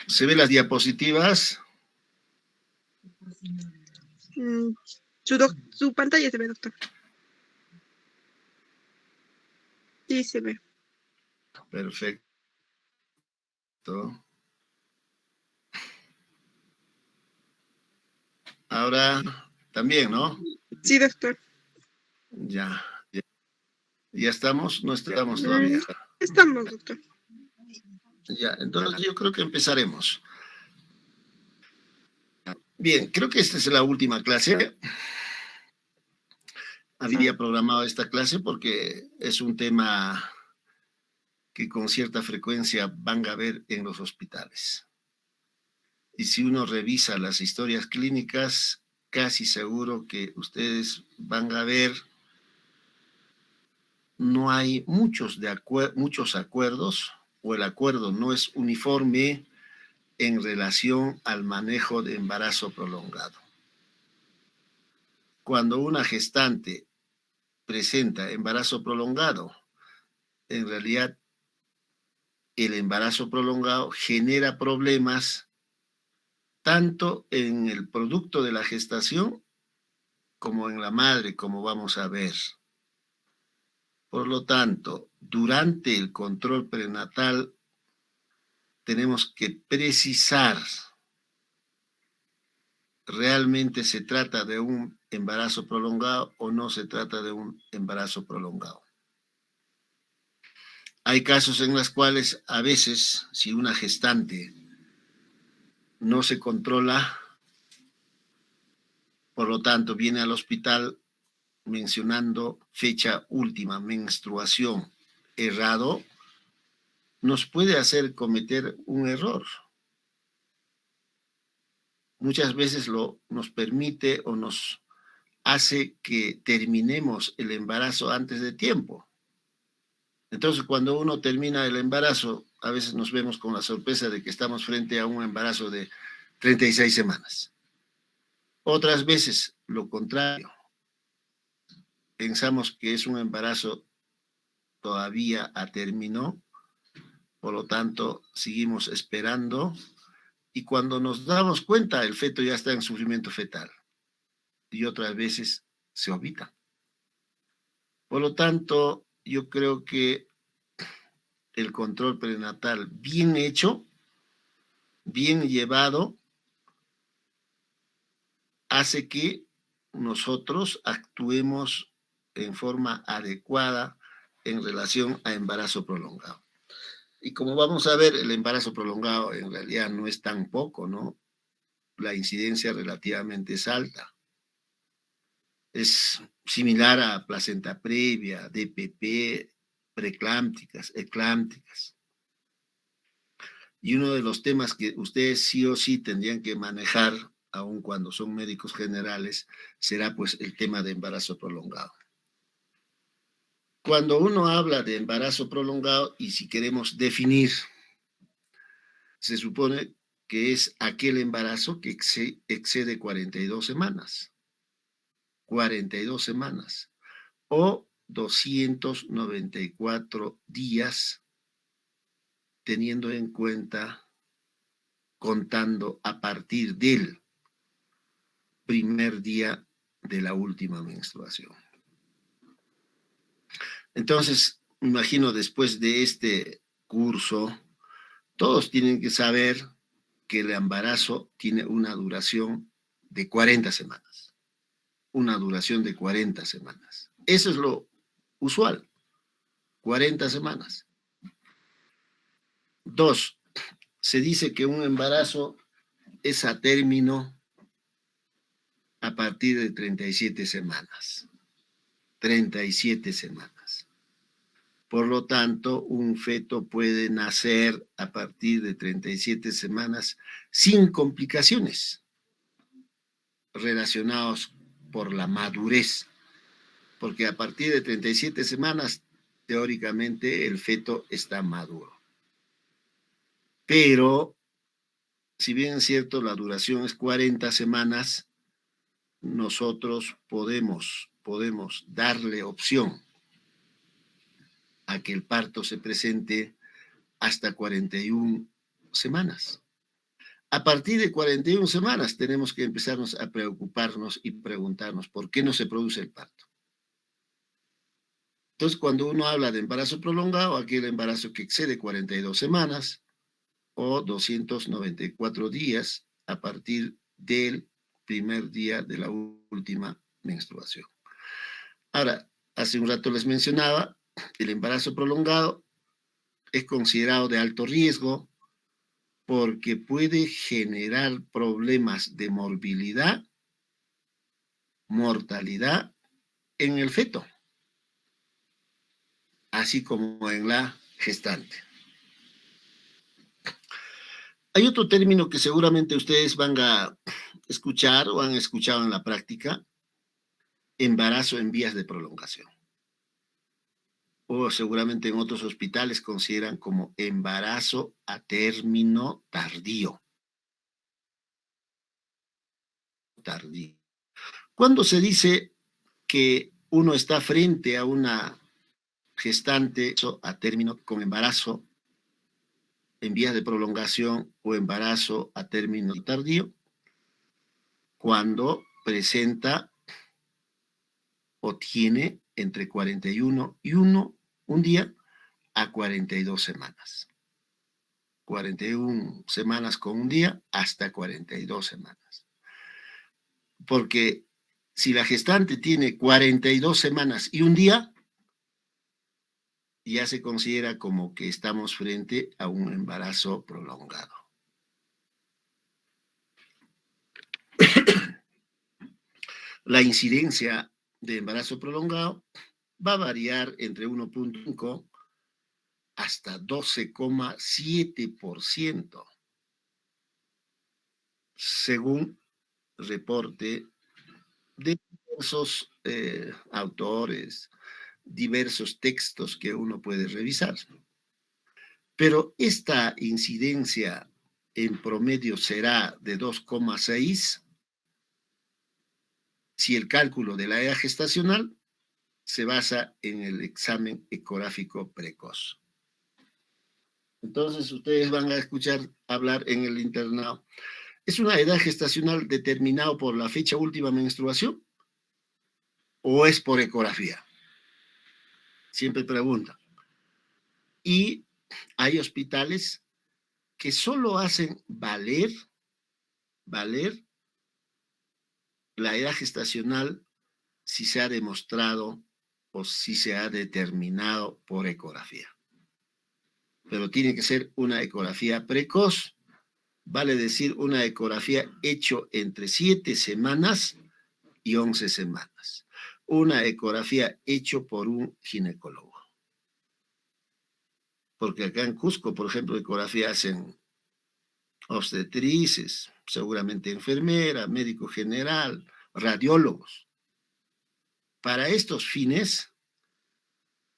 ¿Se ven las diapositivas? Su pantalla se ve, doctor. Sí, se ve. Perfecto. Ahora también, ¿no? Sí, doctor. Ya. ¿Ya estamos? No estamos todavía. Estamos, doctor. Ya, entonces yo creo que empezaremos. Bien, creo que esta es la última clase. Había programado esta clase porque es un tema que con cierta frecuencia van a ver en los hospitales. Y si uno revisa las historias clínicas, casi seguro que ustedes van a ver, no hay muchos acuerdos, o el acuerdo no es uniforme en relación al manejo de embarazo prolongado. Cuando una gestante presenta embarazo prolongado, en realidad el embarazo prolongado genera problemas tanto en el producto de la gestación como en la madre, como vamos a ver. Por lo tanto, durante el control prenatal tenemos que precisar, ¿realmente se trata de un embarazo prolongado o no se trata de un embarazo prolongado? Hay casos en los cuales a veces, si una gestante no se controla, por lo tanto viene al hospital mencionando fecha última, menstruación, errado, nos puede hacer cometer un error. Muchas veces nos permite o nos hace que terminemos el embarazo antes de tiempo. Entonces, cuando uno termina el embarazo, a veces nos vemos con la sorpresa de que estamos frente a un embarazo de 36 semanas. Otras veces, lo contrario. Pensamos que es un embarazo todavía a término, por lo tanto, seguimos esperando y cuando nos damos cuenta, el feto ya está en sufrimiento fetal y otras veces se omita. Por lo tanto, yo creo que el control prenatal bien hecho, bien llevado, hace que nosotros actuemos en forma adecuada en relación a embarazo prolongado. Y como vamos a ver, el embarazo prolongado en realidad no es tan poco, ¿no? La incidencia relativamente es alta. Es similar a placenta previa, DPP, preeclámpticas, eclámpticas. Y uno de los temas que ustedes sí o sí tendrían que manejar, aun cuando son médicos generales, será pues el tema de embarazo prolongado. Cuando uno habla de embarazo prolongado y si queremos definir, se supone que es aquel embarazo que excede 42 semanas. 42 semanas o 294 días, teniendo en cuenta, contando a partir del primer día de la última menstruación. Entonces, me imagino después de este curso, todos tienen que saber que el embarazo tiene una duración de 40 semanas. Una duración de 40 semanas. Eso es lo usual, 40 semanas. 2, se dice que un embarazo es a término a partir de 37 semanas. 37 semanas. Por lo tanto, un feto puede nacer a partir de 37 semanas sin complicaciones relacionadas por la madurez, porque a partir de 37 semanas, teóricamente, el feto está maduro. Pero, si bien es cierto, la duración es 40 semanas, nosotros podemos darle opción a que el parto se presente hasta 41 semanas. A partir de 41 semanas tenemos que empezarnos a preocuparnos y preguntarnos por qué no se produce el parto. Entonces, cuando uno habla de embarazo prolongado, aquel embarazo que excede 42 semanas o 294 días a partir del primer día de la última menstruación. Ahora, hace un rato les mencionaba, el embarazo prolongado es considerado de alto riesgo porque puede generar problemas de morbilidad, mortalidad en el feto, así como en la gestante. Hay otro término que seguramente ustedes van a escuchar o han escuchado en la práctica, embarazo en vías de prolongación. O seguramente en otros hospitales consideran como embarazo a término tardío. Cuando se dice que uno está frente a una gestante a término con embarazo en vías de prolongación o embarazo a término tardío, cuando presenta o tiene entre 41 y un día a 42 semanas. 41 semanas con un día hasta 42 semanas. Porque si la gestante tiene 42 semanas y un día, ya se considera como que estamos frente a un embarazo prolongado. La incidencia de embarazo prolongado va a variar entre 1.5 hasta 12,7%, según reporte de diversos autores, diversos textos que uno puede revisar. Pero esta incidencia en promedio será de 2,6 si el cálculo de la edad gestacional se basa en el examen ecográfico precoz. Entonces, ustedes van a escuchar hablar en el internado. ¿Es una edad gestacional determinada por la fecha última menstruación o es por ecografía? Siempre preguntan. Y hay hospitales que solo hacen valer la edad gestacional si se ha demostrado o si se ha determinado por ecografía. Pero tiene que ser una ecografía precoz, vale decir una ecografía hecho entre 7 semanas y 11 semanas. Una ecografía hecho por un ginecólogo. Porque acá en Cusco, por ejemplo, ecografía hacen obstetrices, seguramente enfermera, médico general, radiólogos. Para estos fines,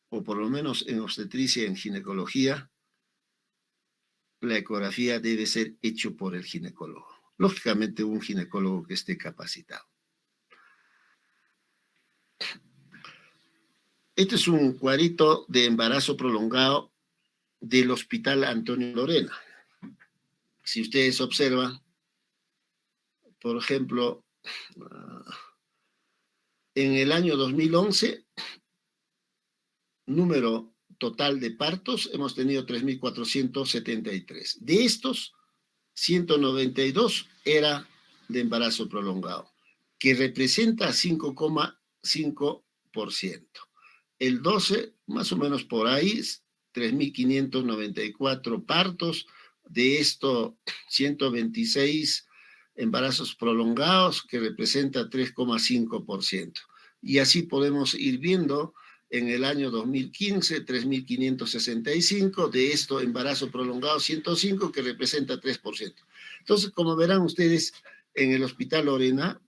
o por lo menos en obstetricia y en ginecología, la ecografía debe ser hecho por el ginecólogo. Lógicamente, un ginecólogo que esté capacitado. Este es un cuadrito de embarazo prolongado del Hospital Antonio Lorena. Si ustedes observan, por ejemplo, en el año 2011, número total de partos, hemos tenido 3.473. De estos, 192 era de embarazo prolongado, que representa 5,5%. El 12, más o menos por ahí, 3.594 partos, de esto 126 embarazos prolongados, que representa 3,5%. Y así podemos ir viendo en el año 2015, 3.565, de esto embarazo prolongado 105, que representa 3%. Entonces, como verán ustedes, en el Hospital Lorena,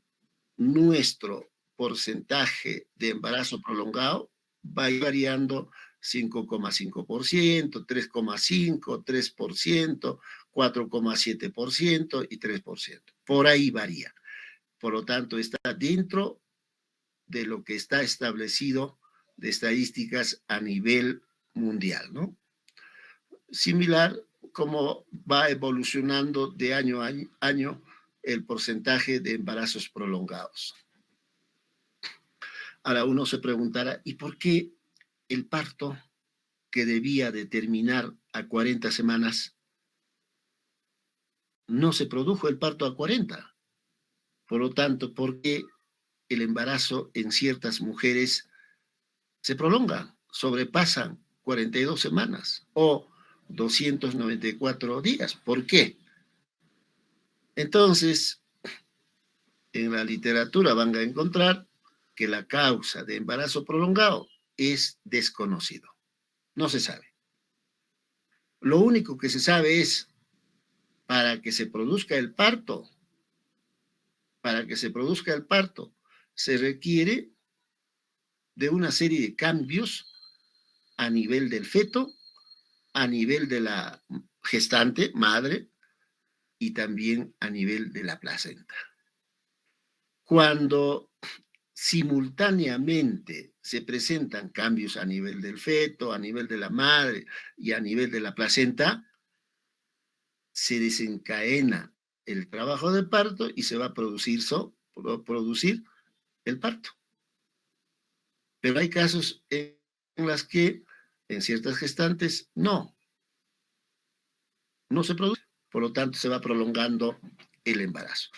nuestro porcentaje de embarazo prolongado va a ir variando 5,5%, 3,5%, 3%, 4,7% y 3%. Por ahí varía. Por lo tanto, está dentro de lo que está establecido de estadísticas a nivel mundial, ¿no? Similar, cómo va evolucionando de año a año el porcentaje de embarazos prolongados. Ahora uno se preguntará, ¿y por qué el parto que debía de terminar a 40 semanas no se produjo el parto a 40? Por lo tanto, ¿por qué el embarazo en ciertas mujeres se prolonga, sobrepasan 42 semanas o 294 días? ¿Por qué? Entonces, en la literatura van a encontrar que la causa de embarazo prolongado es desconocido. No se sabe. Lo único que se sabe es para que se produzca el parto, se requiere de una serie de cambios a nivel del feto, a nivel de la gestante, madre, y también a nivel de la placenta. Cuando simultáneamente se presentan cambios a nivel del feto, a nivel de la madre y a nivel de la placenta, se desencadena el trabajo de parto y se va a producir el parto. Pero hay casos en las que en ciertas gestantes no se produce, por lo tanto se va prolongando el embarazo.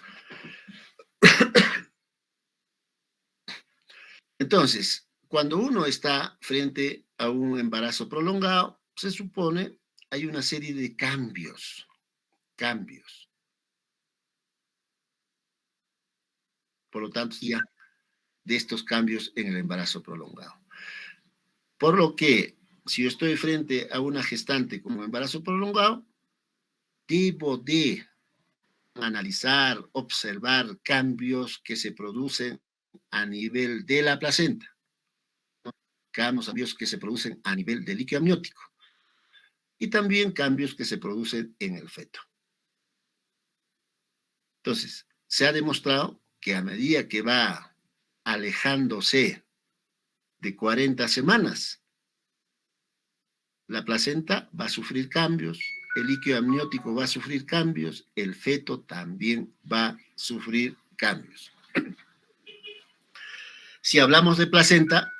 Entonces, cuando uno está frente a un embarazo prolongado, se supone hay una serie de cambios. Por lo tanto, ya de estos cambios en el embarazo prolongado. Por lo que, si yo estoy frente a una gestante como embarazo prolongado, debo de analizar, observar cambios que se producen a nivel de la placenta, cambios que se producen a nivel del líquido amniótico y también cambios que se producen en el feto. Entonces, se ha demostrado que a medida que va alejándose de 40 semanas, la placenta va a sufrir cambios, el líquido amniótico va a sufrir cambios, el feto también va a sufrir cambios. Si hablamos de placenta,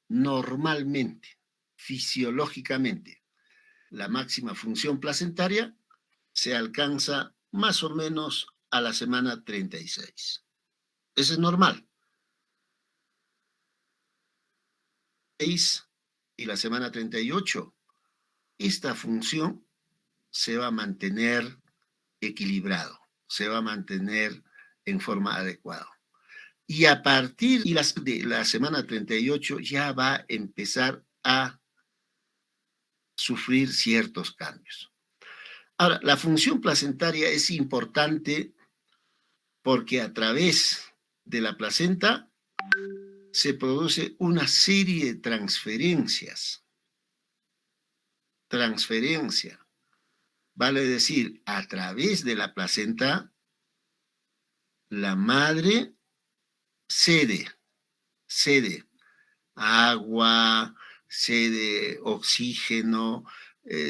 normalmente, fisiológicamente, la máxima función placentaria se alcanza más o menos a la semana 36. Eso es normal. Y la semana 38, esta función se va a mantener equilibrado, se va a mantener en forma adecuada. Y a partir de la semana 38 ya va a empezar a sufrir ciertos cambios. Ahora, la función placentaria es importante porque a través de la placenta se produce una serie de transferencias. Vale decir, a través de la placenta, la madre cede agua, cede oxígeno,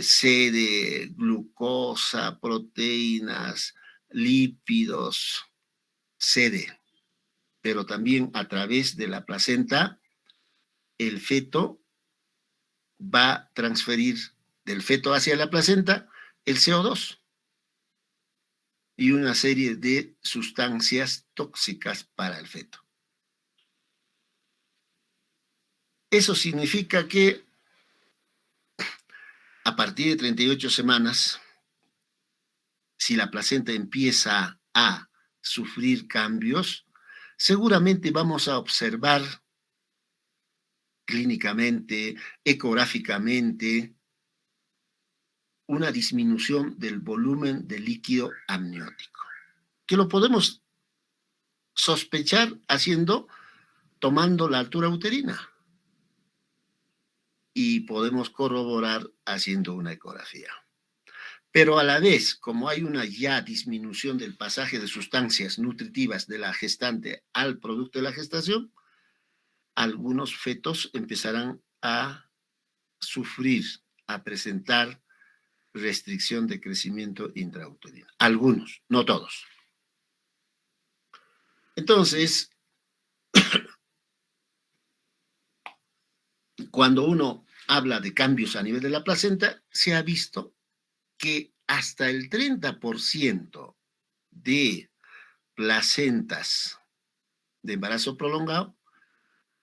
cede glucosa, proteínas, lípidos, cede. Pero también a través de la placenta, el feto va a transferir del feto hacia la placenta el CO2 y una serie de sustancias tóxicas para el feto. Eso significa que a partir de 38 semanas, si la placenta empieza a sufrir cambios, seguramente vamos a observar clínicamente, ecográficamente, una disminución del volumen de líquido amniótico, que lo podemos sospechar tomando la altura uterina y podemos corroborar haciendo una ecografía. Pero a la vez, como hay una ya disminución del pasaje de sustancias nutritivas de la gestante al producto de la gestación, algunos fetos empezarán a sufrir a presentar restricción de crecimiento intrauterino. Algunos, no todos. Entonces, cuando uno habla de cambios a nivel de la placenta, se ha visto que hasta el 30% de placentas de embarazo prolongado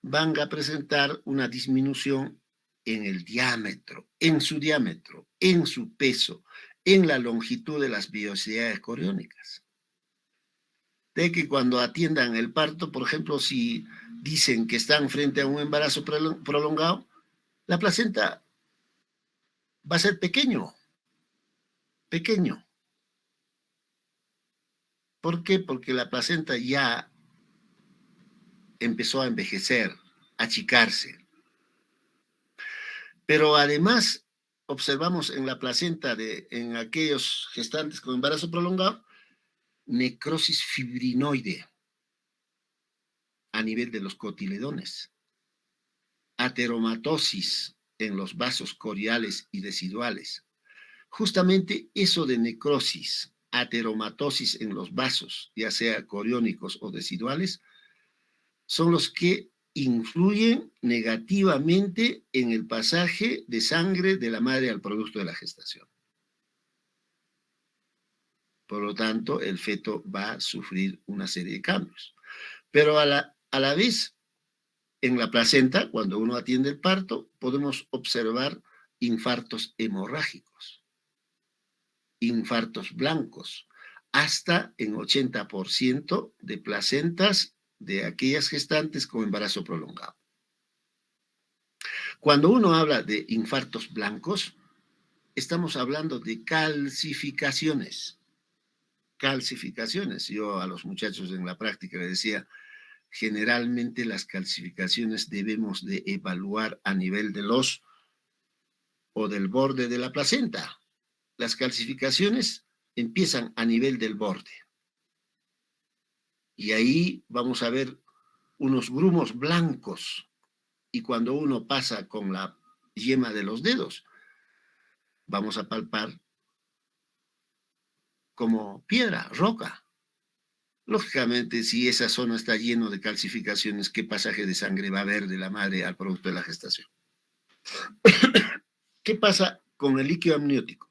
van a presentar una disminución en el diámetro, en su peso, en la longitud de las vellosidades coriónicas. De que cuando atiendan el parto, por ejemplo, si dicen que están frente a un embarazo prolongado, la placenta va a ser pequeño. ¿Por qué? Porque la placenta ya empezó a envejecer, a achicarse. Pero además, observamos en la placenta en aquellos gestantes con embarazo prolongado, necrosis fibrinoide a nivel de los cotiledones, ateromatosis en los vasos coriales y deciduales. Justamente eso de necrosis, ateromatosis en los vasos, ya sea coriónicos o deciduales, son los que influyen negativamente en el pasaje de sangre de la madre al producto de la gestación. Por lo tanto, el feto va a sufrir una serie de cambios. Pero a la vez, en la placenta, cuando uno atiende el parto, podemos observar infartos hemorrágicos, infartos blancos, hasta en 80% de placentas de aquellas gestantes con embarazo prolongado. Cuando uno habla de infartos blancos, estamos hablando de calcificaciones. Yo a los muchachos en la práctica les decía, generalmente las calcificaciones debemos de evaluar a nivel de los o del borde de la placenta. Las calcificaciones empiezan a nivel del borde. Y ahí vamos a ver unos grumos blancos. Y cuando uno pasa con la yema de los dedos, vamos a palpar como piedra, roca. Lógicamente, si esa zona está llena de calcificaciones, ¿qué pasaje de sangre va a haber de la madre al producto de la gestación? ¿Qué pasa con el líquido amniótico?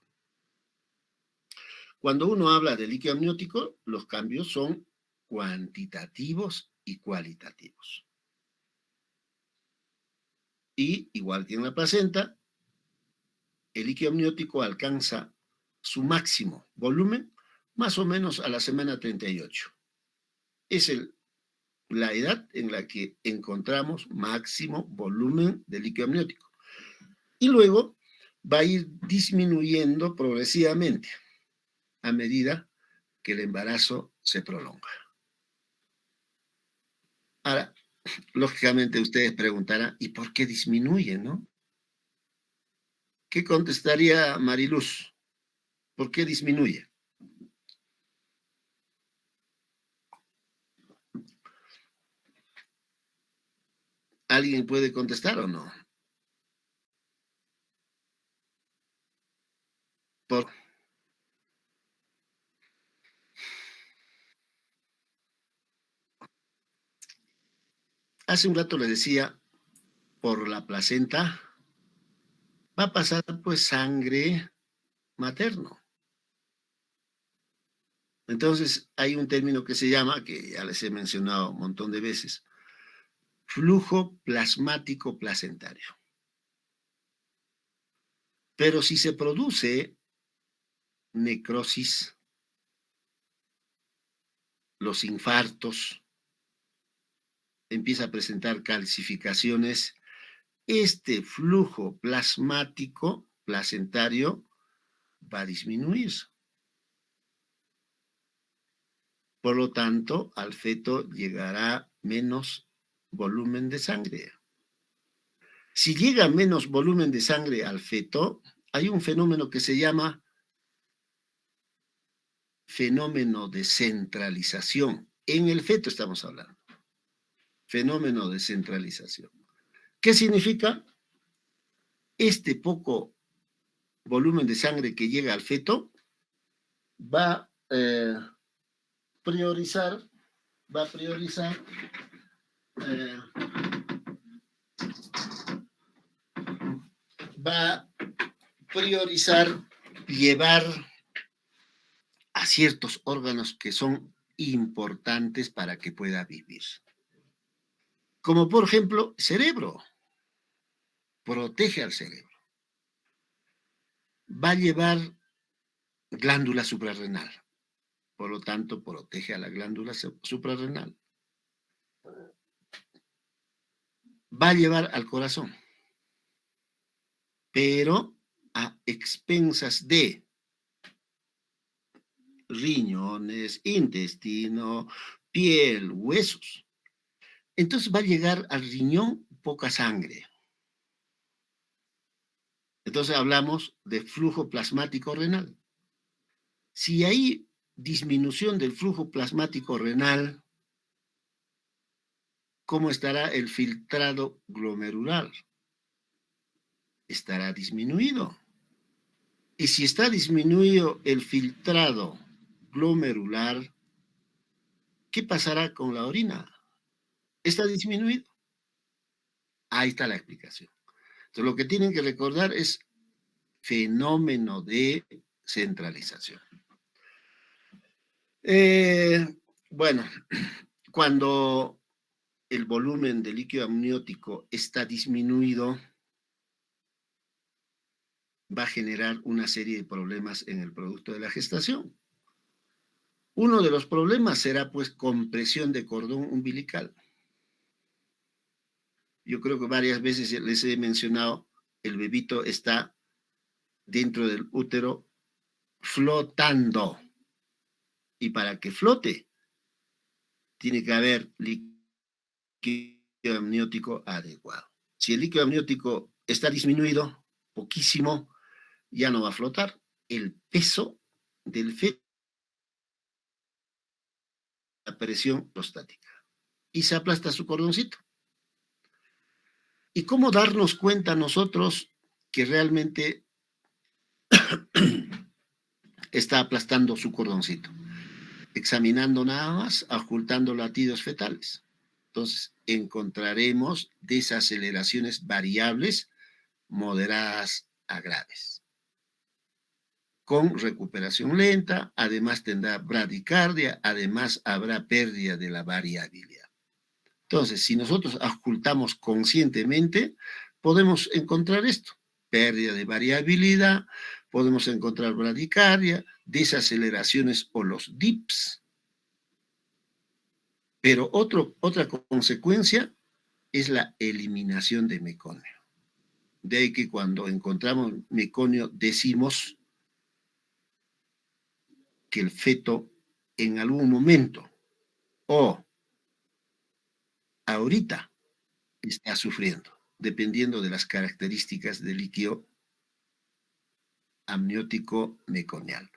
Cuando uno habla de líquido amniótico, los cambios son cuantitativos y cualitativos. Y, igual que en la placenta, el líquido amniótico alcanza su máximo volumen más o menos a la semana 38. Es la edad en la que encontramos máximo volumen de líquido amniótico. Y luego va a ir disminuyendo progresivamente a medida que el embarazo se prolonga. Ahora, lógicamente ustedes preguntarán, ¿y por qué disminuye, no? ¿Qué contestaría Mariluz? ¿Por qué disminuye? ¿Alguien puede contestar o no? Hace un rato le decía, por la placenta va a pasar pues sangre materno. Entonces hay un término que se llama, que ya les he mencionado un montón de veces, flujo plasmático placentario. Pero si se produce necrosis, los infartos, empieza a presentar calcificaciones, este flujo plasmático placentario va a disminuir. Por lo tanto, al feto llegará menos volumen de sangre. Si llega menos volumen de sangre al feto, hay un fenómeno que se llama fenómeno de centralización. En el feto estamos hablando. Fenómeno de centralización. ¿Qué significa? Este poco volumen de sangre que llega al feto, va a priorizar, eh, va a priorizar llevar a ciertos órganos que son importantes para que pueda vivir. Como por ejemplo, cerebro. Protege al cerebro. Va a llevar glándula suprarrenal. Por lo tanto, protege a la glándula suprarrenal. Va a llevar al corazón, pero a expensas de riñones, intestino, piel, huesos. Entonces va a llegar al riñón poca sangre. Entonces hablamos de flujo plasmático renal. Si hay disminución del flujo plasmático renal, ¿cómo estará el filtrado glomerular? Estará disminuido. Y si está disminuido el filtrado glomerular, ¿qué pasará con la orina? ¿Está disminuido? Ahí está la explicación. Entonces, lo que tienen que recordar es fenómeno de centralización. Bueno, cuando el volumen de líquido amniótico está disminuido, va a generar una serie de problemas en el producto de la gestación. Uno de los problemas será, pues, compresión de cordón umbilical. Yo creo que varias veces les he mencionado, el bebito está dentro del útero flotando. Y para que flote, tiene que haber líquido amniótico adecuado. Si el líquido amniótico está disminuido, poquísimo, ya no va a flotar. El peso del feto, la presión prostática. Y se aplasta su cordoncito. ¿Y cómo darnos cuenta nosotros que realmente está aplastando su cordoncito? Examinando nada más, ocultando latidos fetales. Entonces, encontraremos desaceleraciones variables moderadas a graves. Con recuperación lenta, además tendrá bradicardia, además habrá pérdida de la variabilidad. Entonces, si nosotros ocultamos conscientemente, podemos encontrar esto, pérdida de variabilidad, podemos encontrar bradicardia, desaceleraciones o los DIPS. Pero otra consecuencia es la eliminación de meconio. De ahí que cuando encontramos meconio decimos que el feto en algún momento o ahorita está sufriendo, dependiendo de las características del líquido amniótico meconial.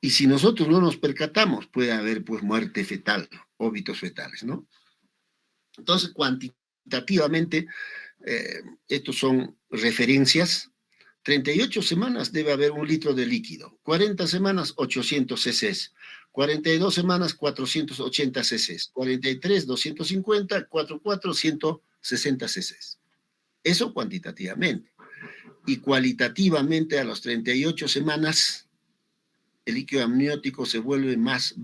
Y si nosotros no nos percatamos, puede haber pues muerte fetal, óbitos fetales, ¿no? Entonces, cuantitativamente, estos son referencias. 38 semanas debe haber 1 litro de líquido, 40 semanas 800 cc, 42 semanas 480 cc, 43 250, 44 160 cc. Eso cuantitativamente. Y cualitativamente a las 38 semanas el líquido amniótico se vuelve más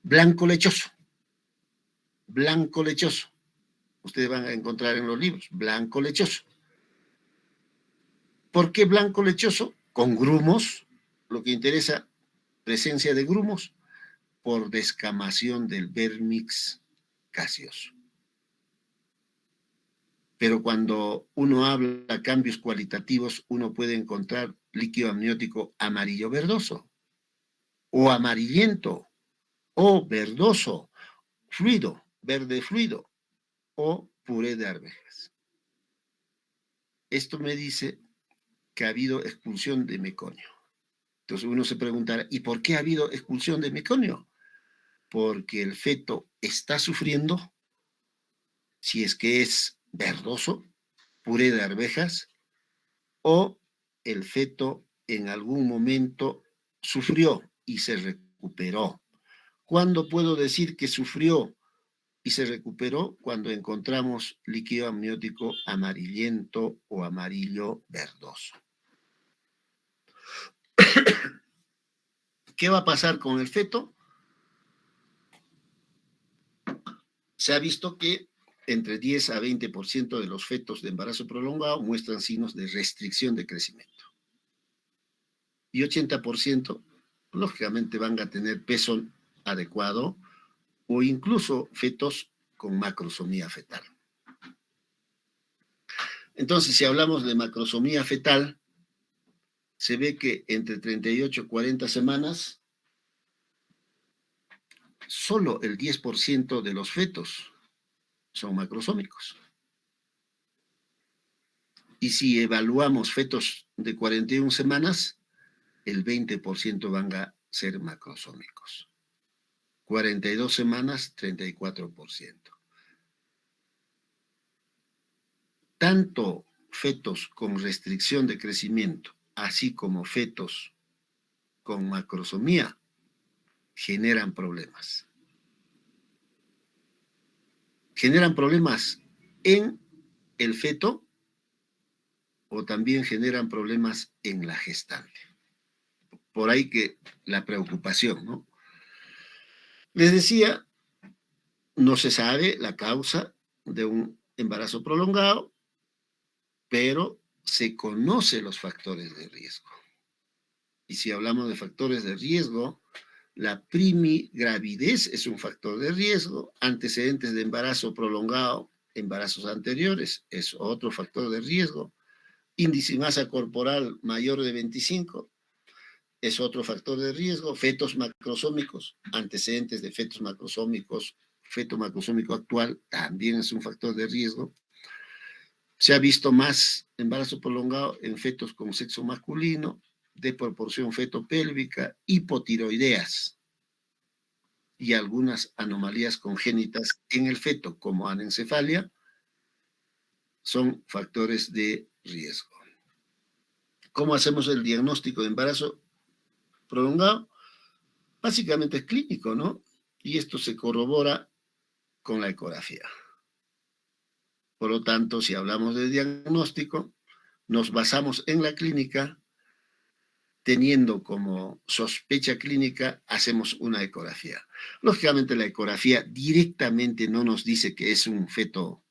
blanco lechoso. Blanco lechoso. Ustedes van a encontrar en los libros, blanco lechoso. ¿Por qué blanco lechoso? Con grumos, lo que interesa, presencia de grumos, por descamación del vérmix gaseoso. Pero cuando uno habla de cambios cualitativos, uno puede encontrar líquido amniótico amarillo verdoso, o amarillento, o verdoso, fluido, verde fluido, o puré de arvejas. Esto me dice que ha habido expulsión de meconio. Entonces uno se preguntará, ¿y por qué ha habido expulsión de meconio? Porque el feto está sufriendo, si es que es verdoso, puré de arvejas, o el feto en algún momento sufrió y se recuperó. ¿Cuándo puedo decir que sufrió y se recuperó? Cuando encontramos líquido amniótico amarillento o amarillo verdoso. ¿Qué va a pasar con el feto? Se ha visto que entre 10 a 20% de los fetos de embarazo prolongado muestran signos de restricción de crecimiento. Y 80%, lógicamente, van a tener peso adecuado o incluso fetos con macrosomía fetal. Entonces, si hablamos de macrosomía fetal, se ve que entre 38 y 40 semanas, solo el 10% de los fetos son macrosómicos. Y si evaluamos fetos de 41 semanas, el 20% van a ser macrosómicos. 42 semanas, 34%. Tanto fetos con restricción de crecimiento, así como fetos con macrosomía, generan problemas. Generan problemas en el feto o también generan problemas en la gestante. Por ahí que la preocupación, ¿no? Les decía, no se sabe la causa de un embarazo prolongado, pero se conocen los factores de riesgo. Y si hablamos de factores de riesgo, la primigravidez es un factor de riesgo, antecedentes de embarazo prolongado, embarazos anteriores, es otro factor de riesgo, índice de masa corporal mayor de 25, es otro factor de riesgo, fetos macrosómicos, antecedentes de fetos macrosómicos, feto macrosómico actual también es un factor de riesgo. Se ha visto más embarazo prolongado en fetos con sexo masculino, de proporción fetopélvica, hipotiroideas y algunas anomalías congénitas en el feto, como anencefalia, son factores de riesgo. ¿Cómo hacemos el diagnóstico de embarazo prolongado? Básicamente es clínico, ¿no? Y esto se corrobora con la ecografía. Por lo tanto, si hablamos de diagnóstico, nos basamos en la clínica, teniendo como sospecha clínica, hacemos una ecografía. Lógicamente, la ecografía directamente no nos dice que es un feto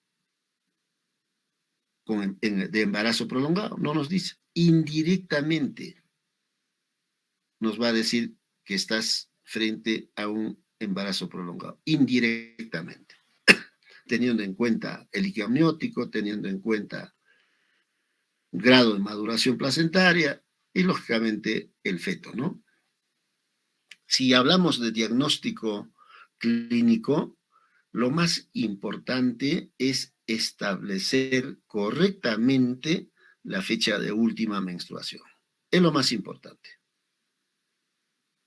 de embarazo prolongado, no nos dice. Indirectamente nos va a decir que estás frente a un embarazo prolongado, indirectamente, teniendo en cuenta el líquido amniótico, teniendo en cuenta grado de maduración placentaria y, lógicamente, el feto, ¿no? Si hablamos de diagnóstico clínico, lo más importante es establecer correctamente la fecha de última menstruación. Es lo más importante.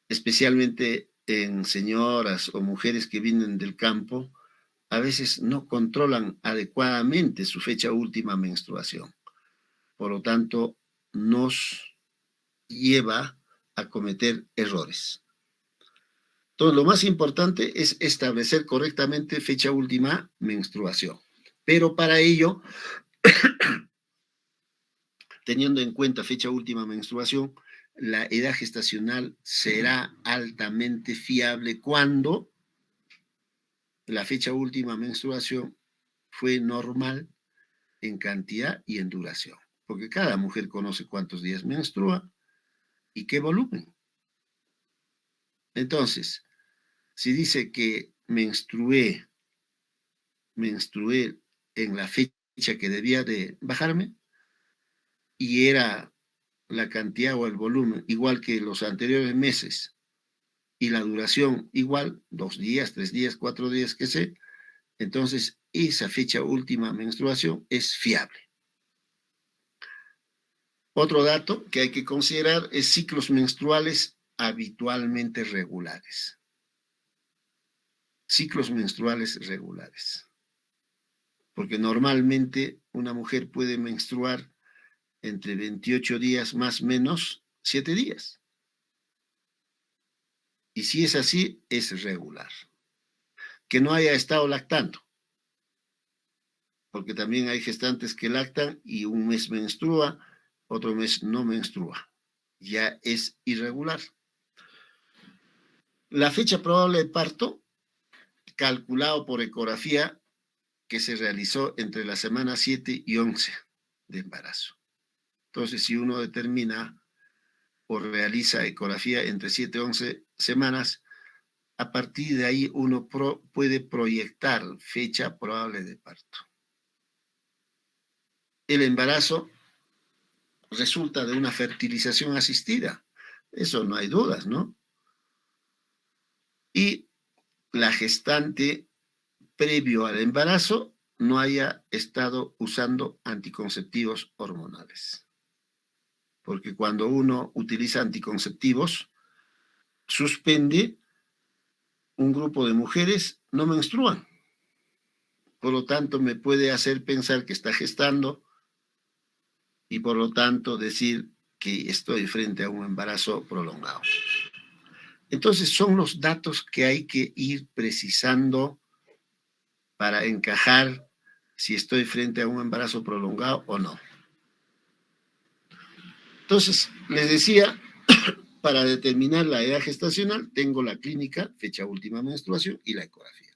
Especialmente en señoras o mujeres que vienen del campo, a veces no controlan adecuadamente su fecha última menstruación. Por lo tanto, nos lleva a cometer errores. Entonces, lo más importante es establecer correctamente fecha última menstruación. Pero para ello, teniendo en cuenta fecha última menstruación, la edad gestacional será altamente fiable cuando la fecha última menstruación fue normal en cantidad y en duración. Porque cada mujer conoce cuántos días menstrua y qué volumen. Entonces, si dice que menstrué en la fecha que debía de bajarme y era la cantidad o el volumen igual que los anteriores meses y la duración igual, 2 días, 3 días, 4 días, qué sé, entonces esa fecha última menstruación es fiable. Otro dato que hay que considerar es ciclos menstruales habitualmente regulares. Ciclos menstruales regulares. Porque normalmente una mujer puede menstruar entre 28 días más menos 7 días. Y si es así, es regular. Que no haya estado lactando, porque también hay gestantes que lactan y un mes menstrua, otro mes no menstrua. Ya es irregular. La fecha probable de parto, calculado por ecografía, que se realizó entre la semana 7 y 11 de embarazo. Entonces, si uno determina o realiza ecografía entre 7 y 11 semanas, a partir de ahí uno puede proyectar fecha probable de parto. El embarazo resulta de una fertilización asistida. Eso no hay dudas, ¿no? Y la gestante, previo al embarazo, no haya estado usando anticonceptivos hormonales. Porque cuando uno utiliza anticonceptivos, suspende un grupo de mujeres, no menstruan. Por lo tanto, me puede hacer pensar que está gestando y por lo tanto decir que estoy frente a un embarazo prolongado. Entonces, son los datos que hay que ir precisando para encajar si estoy frente a un embarazo prolongado o no. Entonces, les decía, para determinar la edad gestacional, tengo la clínica, fecha última menstruación y la ecografía.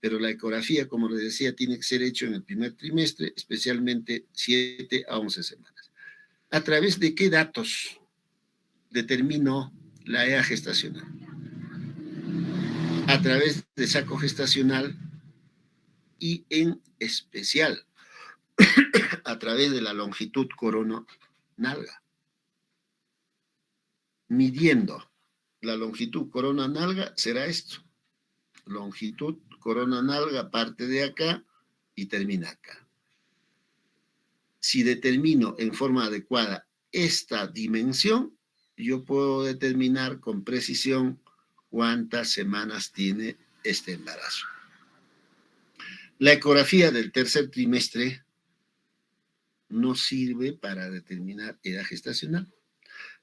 Pero la ecografía, como les decía, tiene que ser hecho en el primer trimestre, especialmente 7 a 11 semanas. ¿A través de qué datos determino la edad gestacional? A través de saco gestacional y en especial a través de la longitud corona-nalga. Midiendo la longitud corona-nalga será esto. Longitud corona-nalga parte de acá y termina acá. Si determino en forma adecuada esta dimensión, yo puedo determinar con precisión cuántas semanas tiene este embarazo. La ecografía del tercer trimestre no sirve para determinar edad gestacional.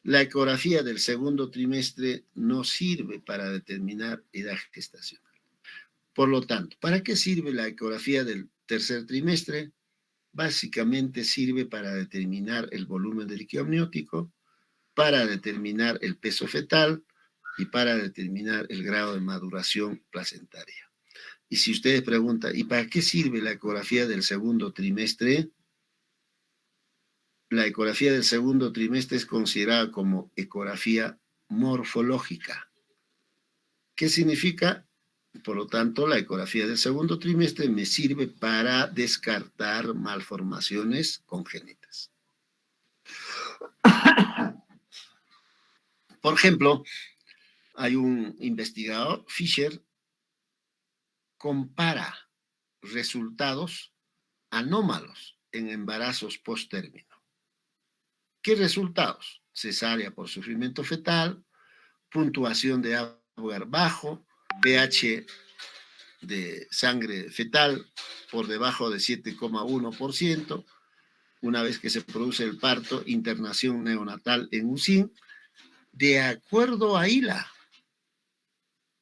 La ecografía del segundo trimestre no sirve para determinar edad gestacional. Por lo tanto, ¿para qué sirve la ecografía del tercer trimestre? Básicamente sirve para determinar el volumen del líquido amniótico, para determinar el peso fetal y para determinar el grado de maduración placentaria. Y si ustedes preguntan, ¿y para qué sirve la ecografía del segundo trimestre? La ecografía del segundo trimestre es considerada como ecografía morfológica. ¿Qué significa? Por lo tanto, la ecografía del segundo trimestre me sirve para descartar malformaciones congénitas. Por ejemplo, hay un investigador, Fisher, compara resultados anómalos en embarazos post-término. ¿Qué resultados? Cesárea por sufrimiento fetal, puntuación de Apgar bajo, pH de sangre fetal por debajo de 7,1%, una vez que se produce el parto, internación neonatal en UCIN, de acuerdo a ILA.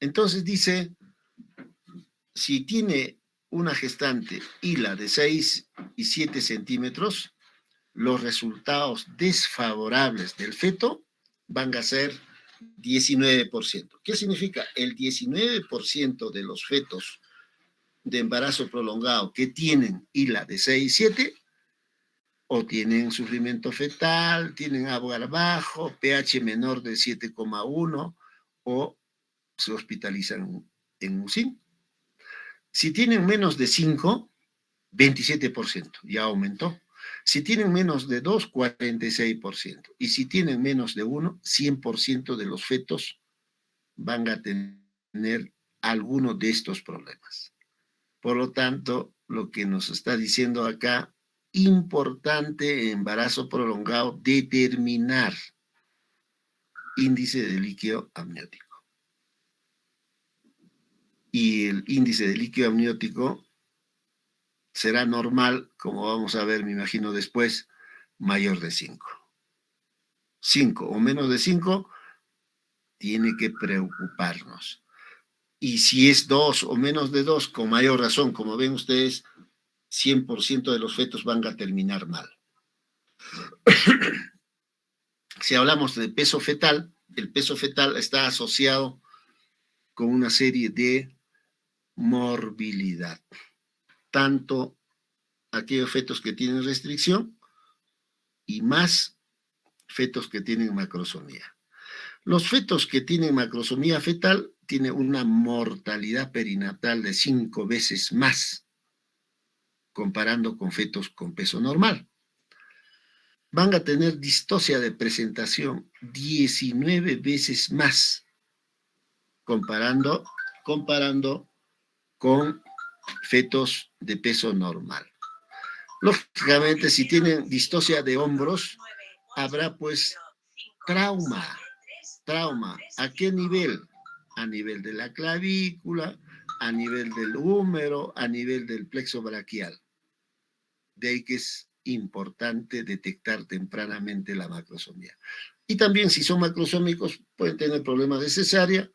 Entonces dice, si tiene una gestante ILA de 6 y 7 centímetros, los resultados desfavorables del feto van a ser 19%. ¿Qué significa? El 19% de los fetos de embarazo prolongado que tienen ILA de 6 y 7 o tienen sufrimiento fetal, tienen Apgar bajo, pH menor de 7,1 o se hospitalizan en UCIN. Si tienen menos de 5, 27%, ya aumentó. Si tienen menos de 2, 46%. Y si tienen menos de 1, 100% de los fetos van a tener alguno de estos problemas. Por lo tanto, lo que nos está diciendo acá, importante embarazo prolongado, determinar índice de líquido amniótico. Y el índice de líquido amniótico será normal, como vamos a ver, me imagino después, mayor de 5. 5 o menos de 5 tiene que preocuparnos. Y si es 2 o menos de 2, con mayor razón, como ven ustedes, 100% de los fetos van a terminar mal. Si hablamos de peso fetal, el peso fetal está asociado con una serie de morbilidad. Tanto aquellos fetos que tienen restricción y más fetos que tienen macrosomía. Los fetos que tienen macrosomía fetal tienen una mortalidad perinatal de 5 veces más comparando con fetos con peso normal. Van a tener distocia de presentación 19 veces más comparando con fetos de peso normal. Lógicamente, si tienen distocia de hombros, habrá pues trauma. ¿A qué nivel? A nivel de la clavícula, a nivel del húmero, a nivel del plexo braquial. De ahí que es importante detectar tempranamente la macrosomía. Y también si son macrosómicos pueden tener problemas de cesárea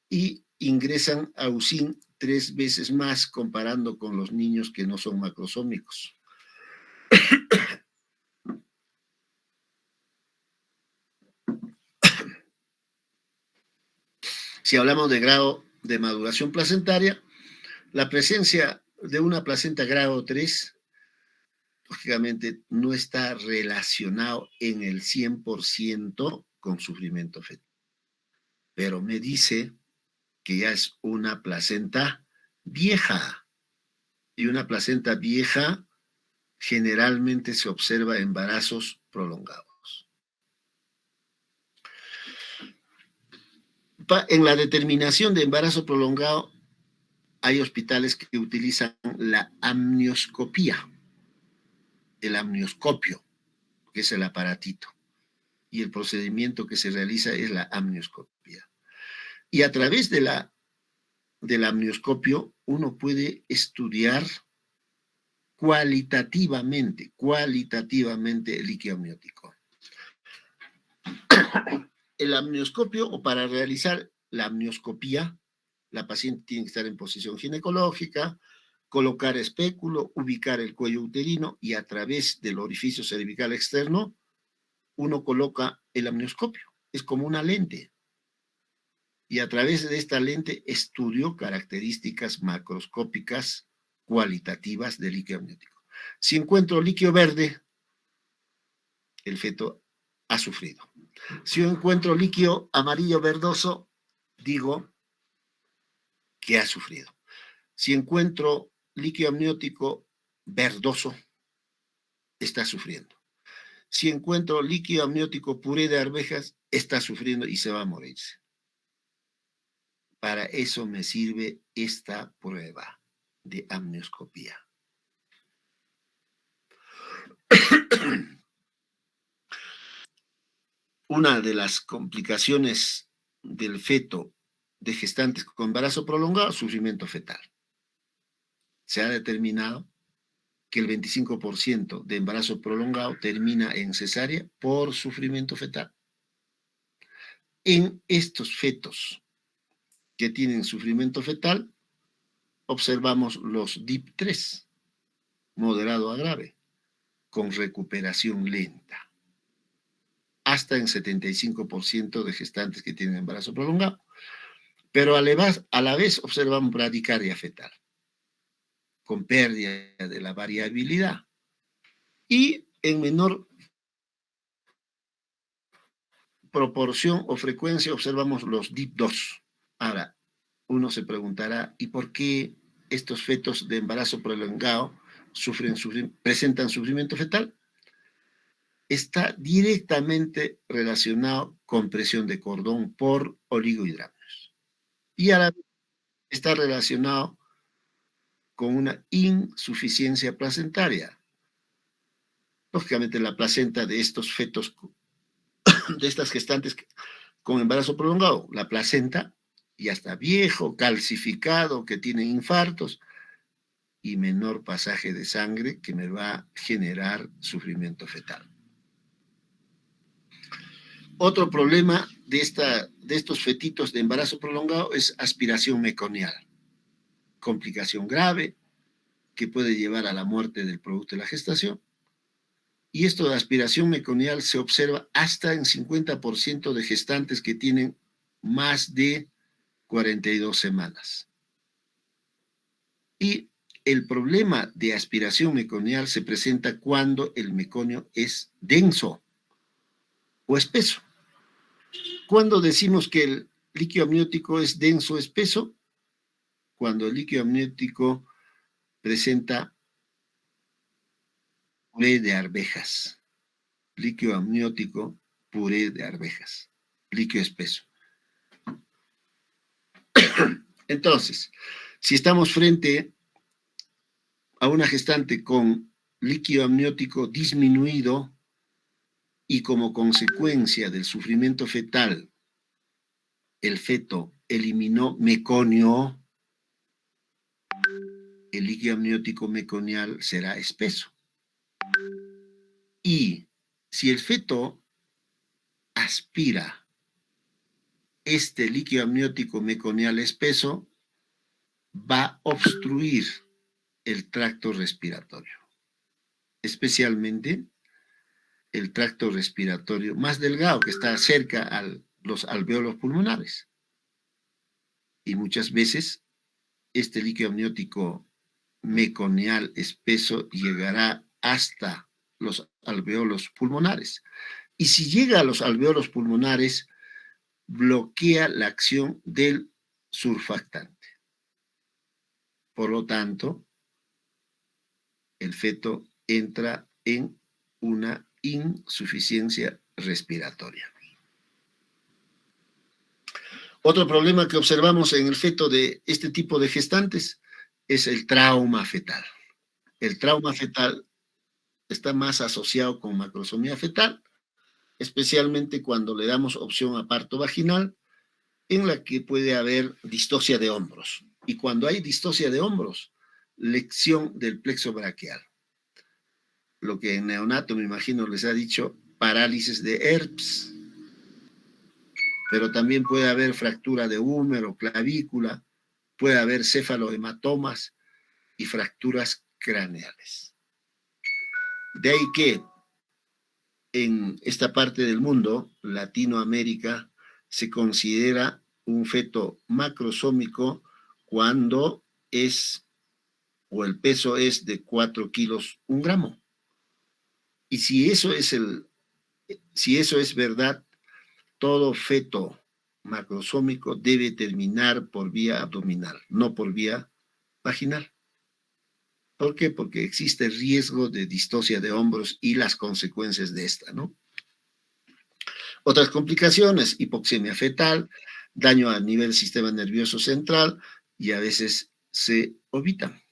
y ingresan a UCIN 3 veces más comparando con los niños que no son macrosómicos. Si hablamos de grado de maduración placentaria, la presencia de una placenta grado 3 lógicamente no está relacionado en el 100% con sufrimiento fetal. Pero me dice que ya es una placenta vieja. Y una placenta vieja generalmente se observa embarazos prolongados. En la determinación de embarazo prolongado hay hospitales que utilizan la amnioscopía, el amnioscopio, que es el aparatito, y el procedimiento que se realiza es la amnioscopía. Y a través del amnioscopio uno puede estudiar cualitativamente el líquido amniótico. El amnioscopio, o para realizar la amnioscopía, la paciente tiene que estar en posición ginecológica, colocar espéculo, ubicar el cuello uterino y a través del orificio cervical externo, uno coloca el amnioscopio. Es como una lente. Y a través de esta lente estudio características macroscópicas cualitativas del líquido amniótico. Si encuentro líquido verde, el feto ha sufrido. Si yo encuentro líquido amarillo verdoso, digo que ha sufrido. Si encuentro líquido amniótico verdoso, está sufriendo. Si encuentro líquido amniótico puré de arvejas, está sufriendo y se va a morirse. Para eso me sirve esta prueba de amnioscopía. Una de las complicaciones del feto de gestantes con embarazo prolongado, sufrimiento fetal. Se ha determinado que el 25% de embarazo prolongado termina en cesárea por sufrimiento fetal. En estos fetos que tienen sufrimiento fetal, observamos los DIP3, moderado a grave, con recuperación lenta, hasta en 75% de gestantes que tienen embarazo prolongado. Pero a la vez observamos bradicardia fetal, con pérdida de la variabilidad. Y en menor proporción o frecuencia observamos los DIP2. Ahora, uno se preguntará, ¿y por qué estos fetos de embarazo prolongado presentan sufrimiento fetal? Está directamente relacionado con presión de cordón por oligohidrámenos. Y a la vez está relacionado con una insuficiencia placentaria. Lógicamente, la placenta de estos fetos, de estas gestantes con embarazo prolongado, la placenta ya está viejo, calcificado, que tiene infartos, y menor pasaje de sangre que me va a generar sufrimiento fetal. Otro problema de estos fetitos de embarazo prolongado es aspiración meconial, complicación grave que puede llevar a la muerte del producto de la gestación. Y esto de aspiración meconial se observa hasta en 50% de gestantes que tienen más de 42 semanas. Y el problema de aspiración meconial se presenta cuando el meconio es denso o espeso. ¿Cuándo decimos que el líquido amniótico es denso o espeso? Cuando el líquido amniótico presenta puré de arvejas. Líquido amniótico, puré de arvejas. Líquido espeso. Entonces, si estamos frente a una gestante con líquido amniótico disminuido y como consecuencia del sufrimiento fetal, el feto eliminó meconio, el líquido amniótico meconial será espeso. Y si el feto aspira este líquido amniótico meconial espeso, va a obstruir el tracto respiratorio, especialmente el tracto respiratorio más delgado que está cerca a los alvéolos pulmonares. Y muchas veces este líquido amniótico meconial espeso llegará hasta los alvéolos pulmonares. Y si llega a los alvéolos pulmonares, bloquea la acción del surfactante. Por lo tanto, el feto entra en una insuficiencia respiratoria. Otro problema que observamos en el feto de este tipo de gestantes es el trauma fetal. El trauma fetal está más asociado con macrosomía fetal, especialmente cuando le damos opción a parto vaginal, en la que puede haber distocia de hombros. Y cuando hay distocia de hombros, lección del plexo braquial. Lo que en neonato, me imagino, les ha dicho parálisis de Erbs. Pero también puede haber fractura de húmero, clavícula, puede haber céfalohematomas y fracturas craneales. De ahí que en esta parte del mundo, Latinoamérica, se considera un feto macrosómico cuando es, o el peso es de 4 kilos, 1 gramo. Y si eso es verdad, todo feto macrosómico debe terminar por vía abdominal, no por vía vaginal. ¿Por qué? Porque existe riesgo de distocia de hombros y las consecuencias de esta, ¿no? Otras complicaciones, hipoxemia fetal, daño a nivel sistema nervioso central y a veces se ovitan.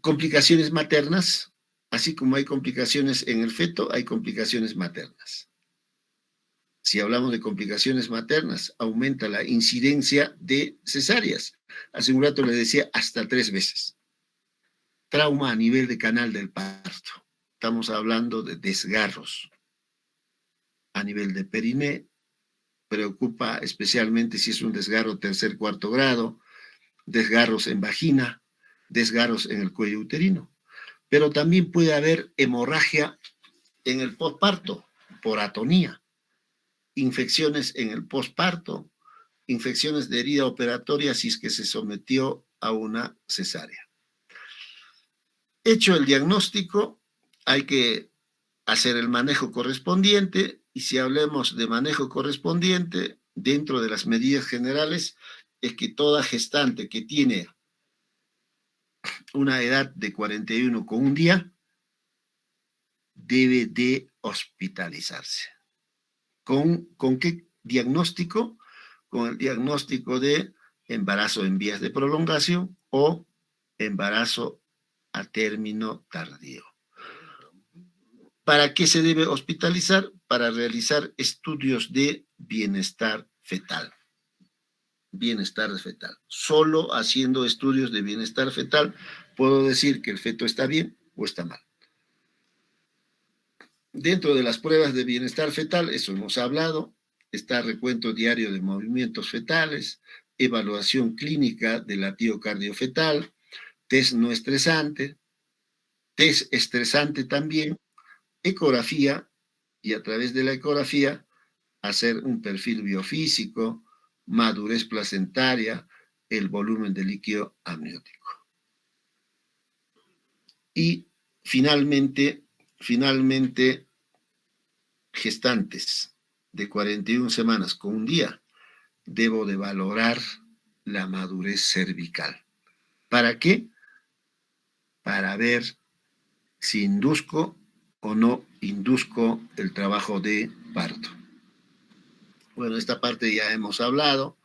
Complicaciones maternas, así como hay complicaciones en el feto, hay complicaciones maternas. Si hablamos de complicaciones maternas, aumenta la incidencia de cesáreas. Hace un rato les decía hasta 3 veces. Trauma a nivel de canal del parto. Estamos hablando de desgarros. A nivel de periné, preocupa especialmente si es un desgarro tercer, cuarto grado, desgarros en vagina, desgarros en el cuello uterino. Pero también puede haber hemorragia en el posparto por atonía, infecciones en el posparto, infecciones de herida operatoria si es que se sometió a una cesárea. Hecho el diagnóstico, hay que hacer el manejo correspondiente, y si hablemos de manejo correspondiente, dentro de las medidas generales, es que toda gestante que tiene una edad de 41 con un día debe de hospitalizarse. ¿Con qué diagnóstico? Con el diagnóstico de embarazo en vías de prolongación o embarazo a término tardío. ¿Para qué se debe hospitalizar? Para realizar estudios de bienestar fetal. bienestar fetal. Solo haciendo estudios de bienestar fetal puedo decir que el feto está bien o está mal. Dentro de las pruebas de bienestar fetal, eso hemos hablado, está recuento diario de movimientos fetales, evaluación clínica del latido cardiofetal, test no estresante, test estresante también, ecografía, y a través de la ecografía hacer un perfil biofísico, madurez placentaria, el volumen de líquido amniótico. Y finalmente, gestantes de 41 semanas con un día, debo de valorar la madurez cervical. ¿Para qué? Para ver si induzco o no induzco el trabajo de parto. Bueno, esta parte ya hemos hablado.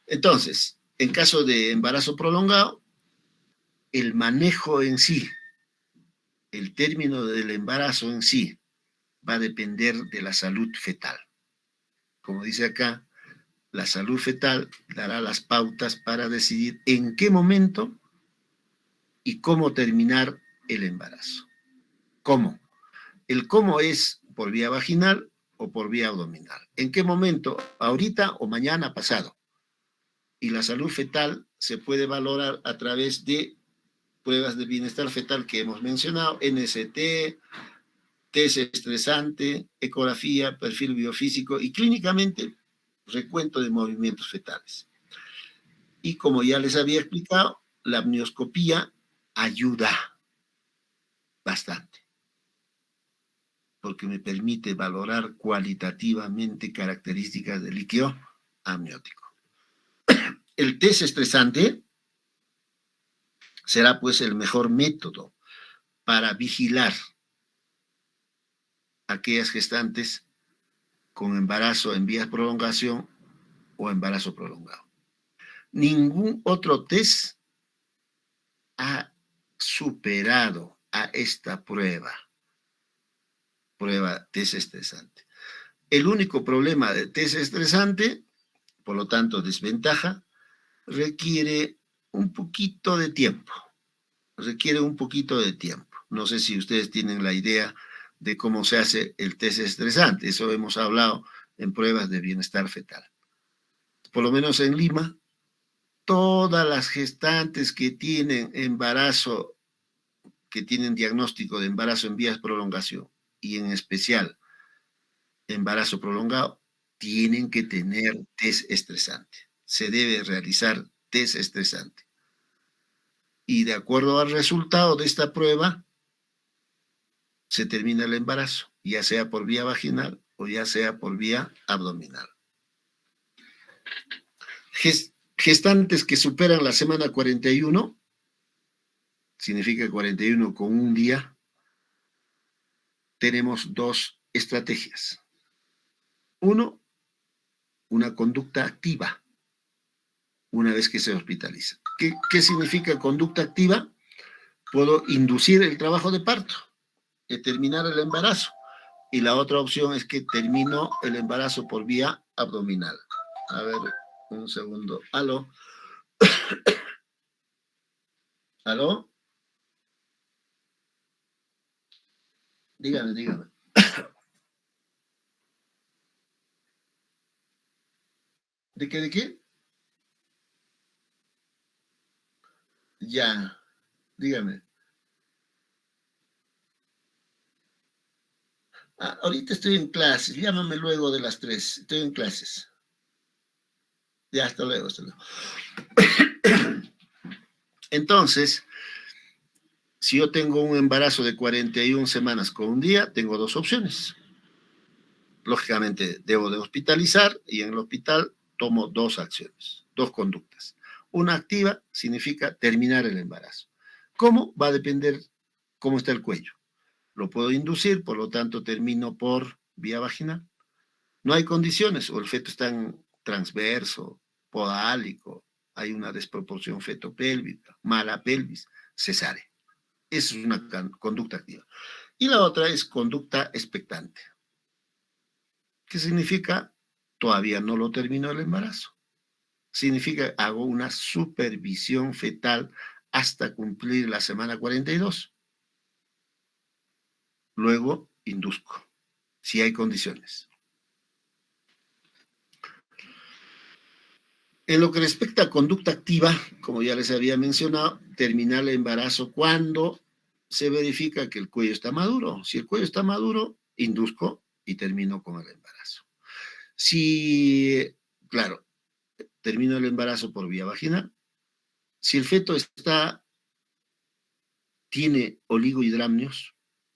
Entonces, en caso de embarazo prolongado, el manejo en sí, el término del embarazo en sí, va a depender de la salud fetal. Como dice acá, la salud fetal dará las pautas para decidir en qué momento y cómo terminar el embarazo. ¿Cómo? El cómo es por vía vaginal o por vía abdominal. ¿En qué momento? ¿Ahorita o mañana pasado? Y la salud fetal se puede valorar a través de pruebas de bienestar fetal que hemos mencionado, NST, test estresante, ecografía, perfil biofísico y clínicamente recuento de movimientos fetales. Y como ya les había explicado, la amnioscopía ayuda bastante, porque me permite valorar cualitativamente características del líquido amniótico. El test estresante será pues el mejor método para vigilar aquellas gestantes con embarazo en vías de prolongación o embarazo prolongado. Ningún otro test ha superado a esta prueba test estresante. El único problema de test estresante, por lo tanto desventaja, requiere un poquito de tiempo. No sé si ustedes tienen la idea de cómo se hace el test estresante. Eso hemos hablado en pruebas de bienestar fetal. Por lo menos en Lima, todas las gestantes que tienen embarazo, que tienen diagnóstico de embarazo en vías de prolongación y en especial embarazo prolongado, tienen que tener test estresante. Se debe realizar test estresante. Y de acuerdo al resultado de esta prueba, se termina el embarazo, ya sea por vía vaginal o ya sea por vía abdominal. Gestantes que superan la semana 41, significa 41 con un día, tenemos dos estrategias. Uno, una conducta activa, una vez que se hospitaliza. ¿Qué significa conducta activa? Puedo inducir el trabajo de parto, terminar el embarazo. Y la otra opción es que termino el embarazo por vía abdominal. A ver, un segundo. ¿Aló? ¿Aló? Dígame. ¿De qué? Ya, dígame. Ahorita estoy en clases, llámame luego de las 3, estoy en clases. Ya, hasta luego. Entonces, si yo tengo un embarazo de 41 semanas con un día, tengo dos opciones. Lógicamente, debo de hospitalizar y en el hospital tomo dos acciones, dos conductas. Una activa significa terminar el embarazo. ¿Cómo? Va a depender cómo está el cuello. Lo puedo inducir, por lo tanto termino por vía vaginal. No hay condiciones, o el feto está en transverso, podálico, hay una desproporción fetopélvica, mala pelvis, cesárea. Esa es una conducta activa. Y la otra es conducta expectante. ¿Qué significa? todavía no lo terminó el embarazo. Significa hago una supervisión fetal hasta cumplir la semana 42. Luego induzco, si hay condiciones. En lo que respecta a conducta activa, como ya les había mencionado, terminar el embarazo cuando se verifica que el cuello está maduro. Si el cuello está maduro, induzco y termino con el embarazo. Si, claro, termino el embarazo por vía vaginal. Si el feto tiene oligohidramnios,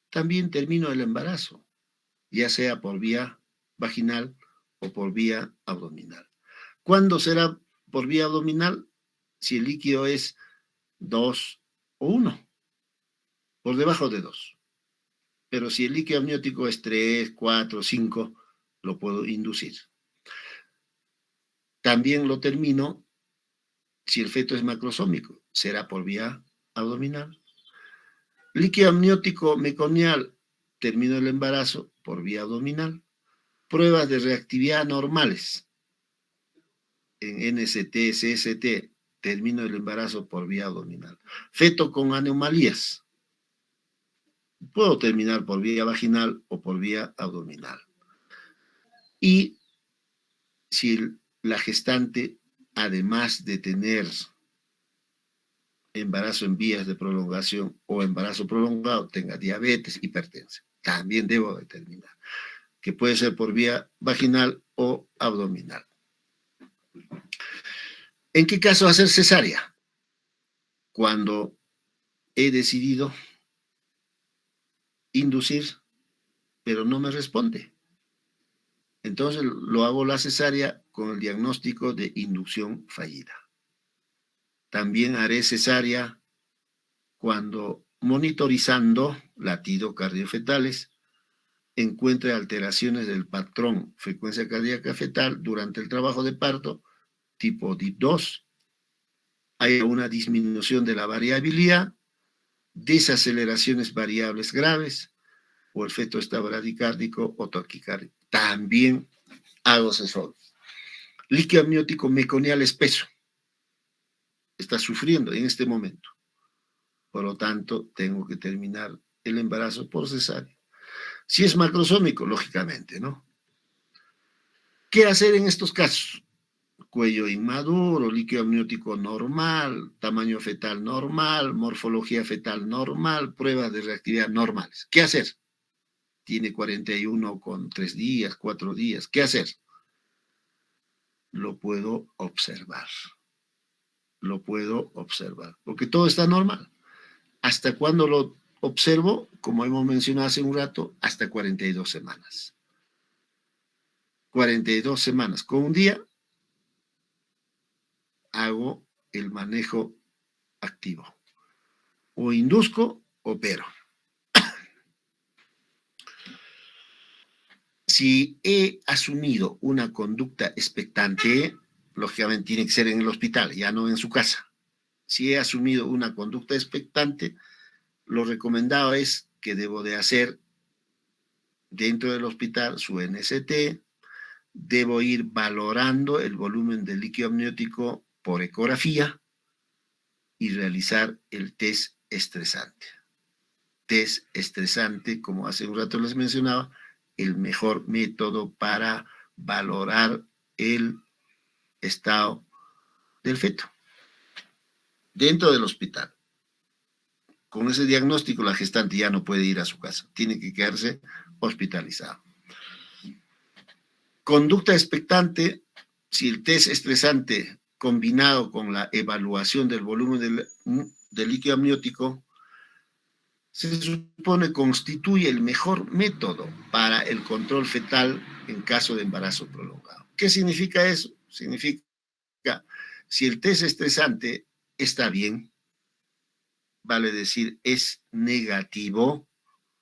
también termino el embarazo, ya sea por vía vaginal o por vía abdominal. ¿Cuándo será por vía abdominal? Si el líquido es 2 o 1, por debajo de 2. Pero si el líquido amniótico es 3, 4, 5, lo puedo inducir. También lo termino si el feto es macrosómico, será por vía abdominal. Líquido amniótico meconial, termino el embarazo por vía abdominal. Pruebas de reactividad normales en NST, CST, termino el embarazo por vía abdominal. Feto con anomalías, puedo terminar por vía vaginal o por vía abdominal. Y si la gestante, además de tener embarazo en vías de prolongación o embarazo prolongado, tenga diabetes, hipertensión, también debo determinar que puede ser por vía vaginal o abdominal. ¿En qué caso hacer cesárea? Cuando he decidido inducir, pero no me responde. Entonces lo hago la cesárea con el diagnóstico de inducción fallida. También haré cesárea cuando monitorizando latidos cardiofetales encuentre alteraciones del patrón frecuencia cardíaca fetal durante el trabajo de parto tipo DIP2, hay una disminución de la variabilidad, desaceleraciones variables graves, o el feto está bradicárdico o taquicárdico. También hago CESOL. Líquido amniótico meconial espeso. Está sufriendo en este momento. Por lo tanto, tengo que terminar el embarazo por cesárea. Si es macrosómico, lógicamente, ¿no? ¿Qué hacer en estos casos? Cuello inmaduro, líquido amniótico normal, tamaño fetal normal, morfología fetal normal, pruebas de reactividad normales. ¿Qué hacer? Tiene 41 con 3 días, 4 días. ¿Qué hacer? Lo puedo observar. Lo puedo observar, porque todo está normal. ¿Hasta cuándo lo observo? Como hemos mencionado hace un rato, hasta 42 semanas. 42 semanas. Con un día hago el manejo activo. O induzco, opero. Si he asumido una conducta expectante, lógicamente tiene que ser en el hospital, ya no en su casa. Si he asumido una conducta expectante, lo recomendado es que debo de hacer dentro del hospital su NST, debo ir valorando el volumen del líquido amniótico por ecografía y realizar el test estresante. Test estresante, como hace un rato les mencionaba, el mejor método para valorar el estado del feto dentro del hospital. Con ese diagnóstico la gestante ya no puede ir a su casa, tiene que quedarse hospitalizada. Conducta expectante, si el test estresante combinado con la evaluación del volumen del líquido amniótico se supone constituye el mejor método para el control fetal en caso de embarazo prolongado. ¿Qué significa eso? Significa, si el test estresante está bien, vale decir, es negativo,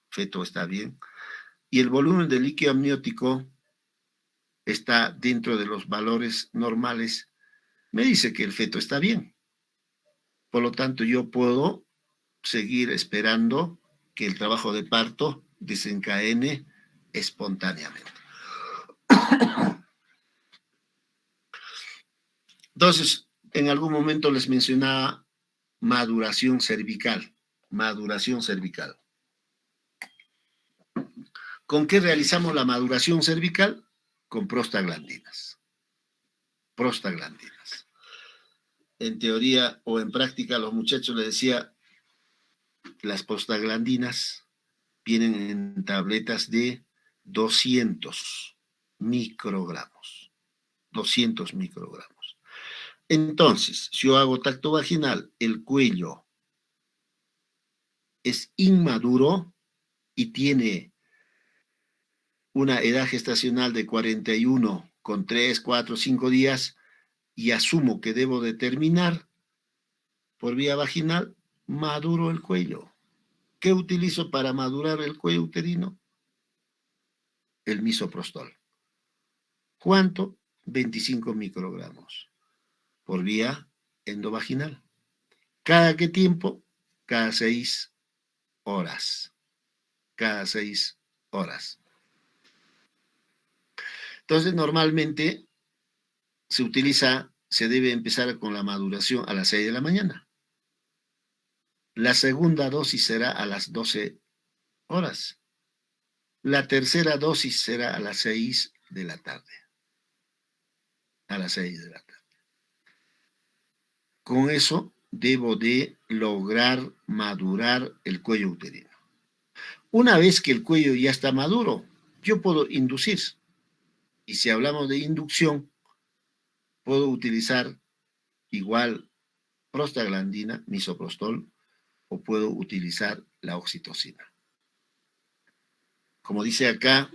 feto está bien, y el volumen del líquido amniótico está dentro de los valores normales, me dice que el feto está bien. Por lo tanto, yo puedo seguir esperando que el trabajo de parto desencadene espontáneamente. Entonces, en algún momento les mencionaba maduración cervical. Maduración cervical. ¿Con qué realizamos la maduración cervical? Con prostaglandinas. Prostaglandinas. En teoría o en práctica, a los muchachos les decía, las prostaglandinas vienen en tabletas de 200 microgramos. 200 microgramos. Entonces, si yo hago tacto vaginal, el cuello es inmaduro y tiene una edad gestacional de 41 con 3, 4, 5 días y asumo que debo determinar por vía vaginal, maduro el cuello. ¿Qué utilizo para madurar el cuello uterino? El misoprostol. ¿Cuánto? 25 microgramos por vía endovaginal. ¿Cada qué tiempo? Cada 6 horas. Cada 6 horas. Entonces, normalmente se debe empezar con la maduración a las 6 de la mañana. La segunda dosis será a las 12 horas. La tercera dosis será a las 6 de la tarde. A las 6 de la tarde. Con eso debo de lograr madurar el cuello uterino. Una vez que el cuello ya está maduro, yo puedo inducir. Y si hablamos de inducción, puedo utilizar igual prostaglandina, misoprostol, o puedo utilizar la oxitocina. Como dice acá,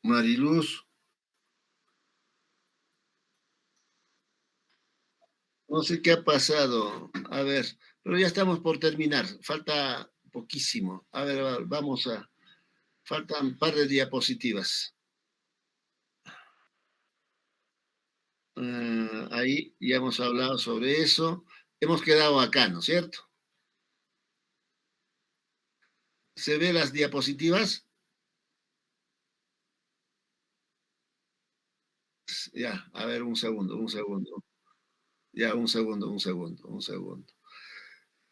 Mariluz, 9 No sé qué ha pasado. A ver, pero ya estamos por terminar. Falta poquísimo. A ver, vamos a... Faltan un par de diapositivas. Ahí ya hemos hablado sobre eso. Hemos quedado acá, ¿no es cierto? ¿Se ve las diapositivas? Ya, a ver, un segundo, un segundo. Ya, un segundo.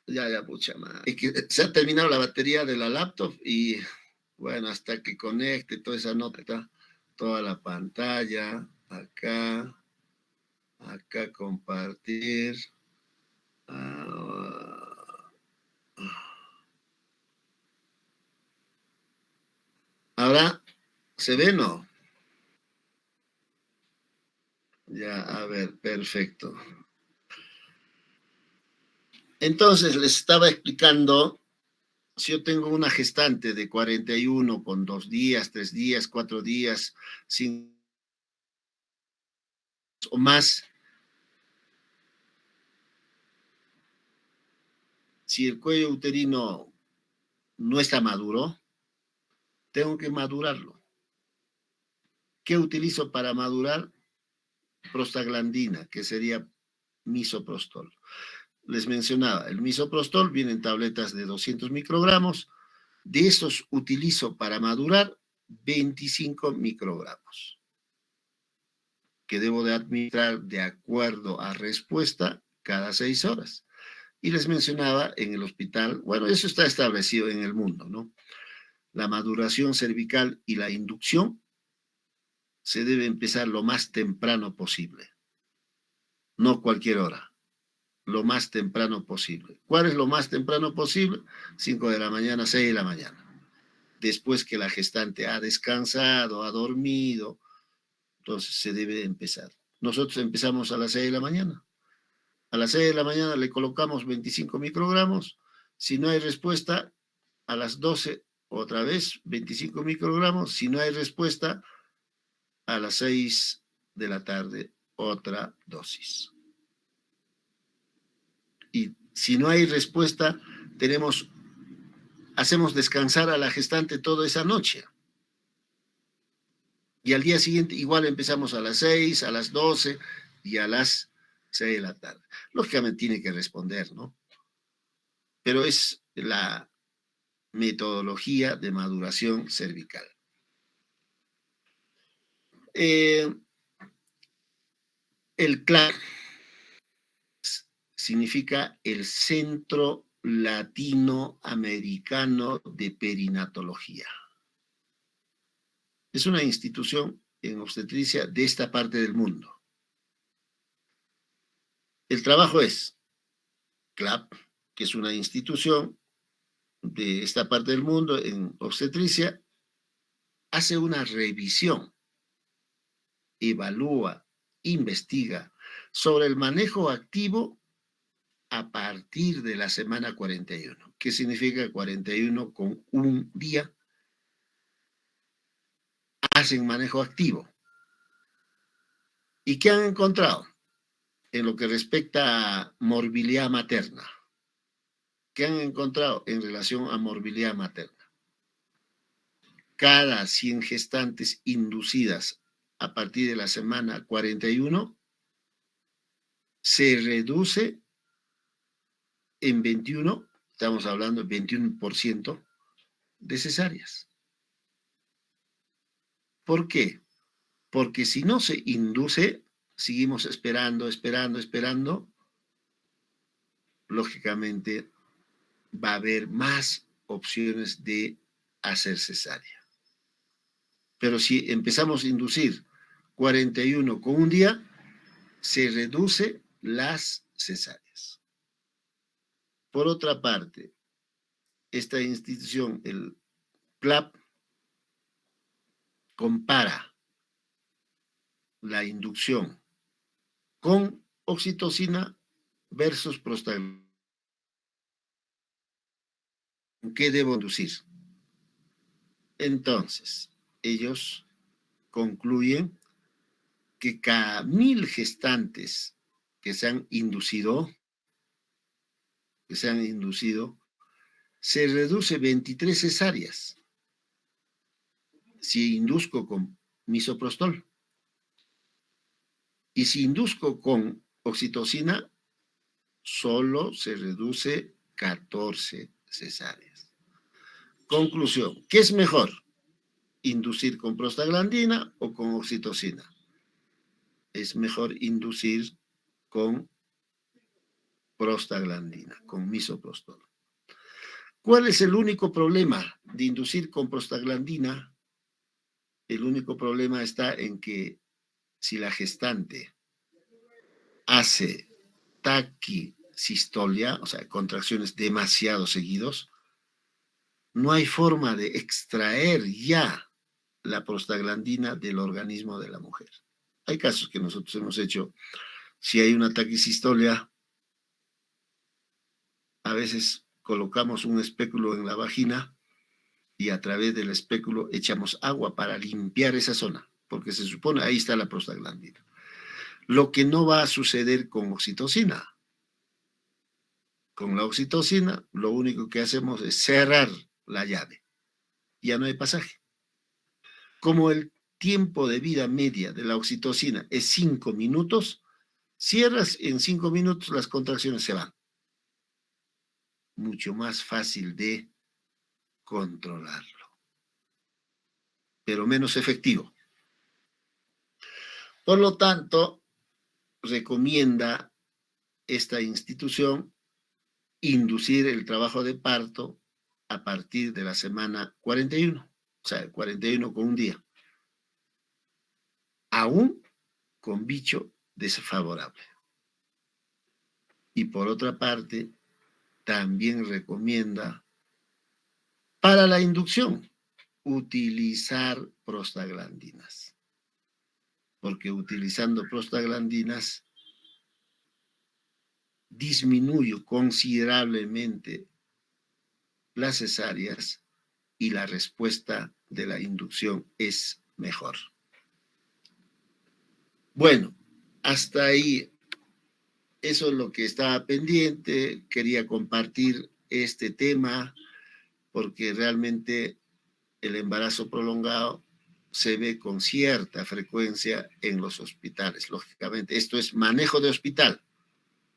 Ya, pucha madre. Es que se ha terminado la batería de la laptop y, bueno, hasta que conecte toda esa nota, toda la pantalla, acá compartir. Ah, ahora, ¿se ve no? Ya, a ver, perfecto. Entonces, les estaba explicando, si yo tengo una gestante de 41 con 2 días, 3 días, 4 días, 5 o más, si el cuello uterino no está maduro, tengo que madurarlo. ¿Qué utilizo para madurar? Prostaglandina, que sería misoprostol. Les mencionaba, el misoprostol viene en tabletas de 200 microgramos. De esos utilizo para madurar 25 microgramos, que debo de administrar de acuerdo a respuesta cada 6 horas. Y les mencionaba en el hospital, bueno, eso está establecido en el mundo, ¿no? La maduración cervical y la inducción se debe empezar lo más temprano posible, no cualquier hora, lo más temprano posible. ¿Cuál es lo más temprano posible? 5 de la mañana, 6 de la mañana. Después que la gestante ha descansado, ha dormido, entonces se debe empezar. Nosotros empezamos a las 6 de la mañana. A las 6 de la mañana le colocamos 25 microgramos. Si no hay respuesta, a las 12 otra vez 25 microgramos. Si no hay respuesta, a las 6 de la tarde otra dosis. Y si no hay respuesta, hacemos descansar a la gestante toda esa noche. Y al día siguiente igual empezamos a las 6, a las 12 y a las 6 de la tarde. Lógicamente tiene que responder, ¿no? Pero es la metodología de maduración cervical. El CLAP significa el Centro Latinoamericano de Perinatología. Es una institución en obstetricia de esta parte del mundo. El trabajo es CLAP, que es una institución de esta parte del mundo en obstetricia, hace una revisión, evalúa, investiga sobre el manejo activo a partir de la semana 41. ¿Qué significa 41 con un día? Hacen manejo activo. ¿Y qué han encontrado en lo que respecta a morbilidad materna? ¿Qué han encontrado en relación a morbilidad materna? Cada 100 gestantes inducidas a partir de la semana 41 se reduce en 21, estamos hablando de 21% de cesáreas. ¿Por qué? Porque si no se induce, seguimos esperando, lógicamente va a haber más opciones de hacer cesárea. Pero si empezamos a inducir 41 con un día, se reduce las cesáreas. Por otra parte, esta institución, el CLAP, compara la inducción con oxitocina versus prostaglandina. ¿Qué debo inducir? Entonces, ellos concluyen que cada 1000 gestantes que se han inducido, se reduce 23 cesáreas si induzco con misoprostol. Y si induzco con oxitocina, solo se reduce 14 cesáreas. Conclusión, ¿qué es mejor? ¿Inducir con prostaglandina o con oxitocina? Es mejor inducir con prostaglandina, con misoprostol. ¿Cuál es el único problema de inducir con prostaglandina? El único problema está en que si la gestante hace taquisistolia, o sea, contracciones demasiado seguidos, no hay forma de extraer ya la prostaglandina del organismo de la mujer. Hay casos que nosotros hemos hecho, si hay una taquisistolia, a veces colocamos un espéculo en la vagina y a través del espéculo echamos agua para limpiar esa zona, porque se supone ahí está la prostaglandina. Lo que no va a suceder con oxitocina. Con la oxitocina, lo único que hacemos es cerrar la llave. Ya no hay pasaje. Como el tiempo de vida media de la oxitocina es 5 minutos, cierras en 5 minutos, las contracciones se van. Mucho más fácil de controlarlo, pero menos efectivo. Por lo tanto, recomienda esta institución inducir el trabajo de parto a partir de la semana 41, o sea, 41 con un día, aún con bicho desfavorable. Y por otra parte, también recomienda para la inducción utilizar prostaglandinas, porque utilizando prostaglandinas disminuye considerablemente las cesáreas y la respuesta de la inducción es mejor. Bueno, hasta ahí, eso es lo que estaba pendiente. Quería compartir este tema porque realmente el embarazo prolongado se ve con cierta frecuencia en los hospitales. Lógicamente, esto es manejo de hospital,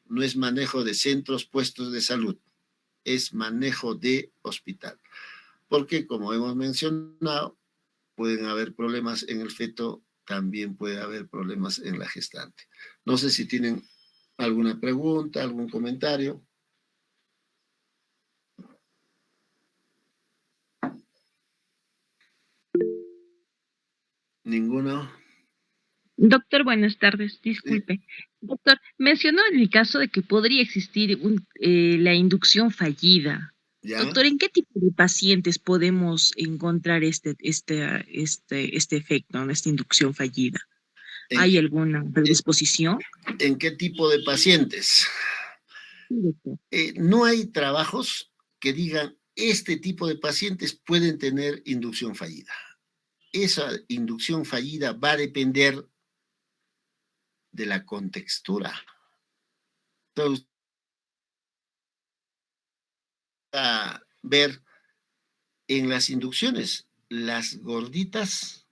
no es manejo de centros, puestos de salud, es manejo de hospital. Porque, como hemos mencionado, pueden haber problemas en el feto, también puede haber problemas en la gestante. No sé si tienen alguna pregunta, algún comentario. ¿Ninguno? Doctor, buenas tardes, disculpe. Doctor, mencionó en el caso de que podría existir la inducción fallida. ¿Ya? Doctor, ¿en qué tipo de pacientes podemos encontrar este efecto, esta inducción fallida? ¿Hay alguna predisposición? ¿En qué tipo de pacientes? Sí, doctor. No hay trabajos que digan este tipo de pacientes pueden tener inducción fallida. Esa inducción fallida va a depender de la contextura. Entonces, a ver en las inducciones, las gorditas,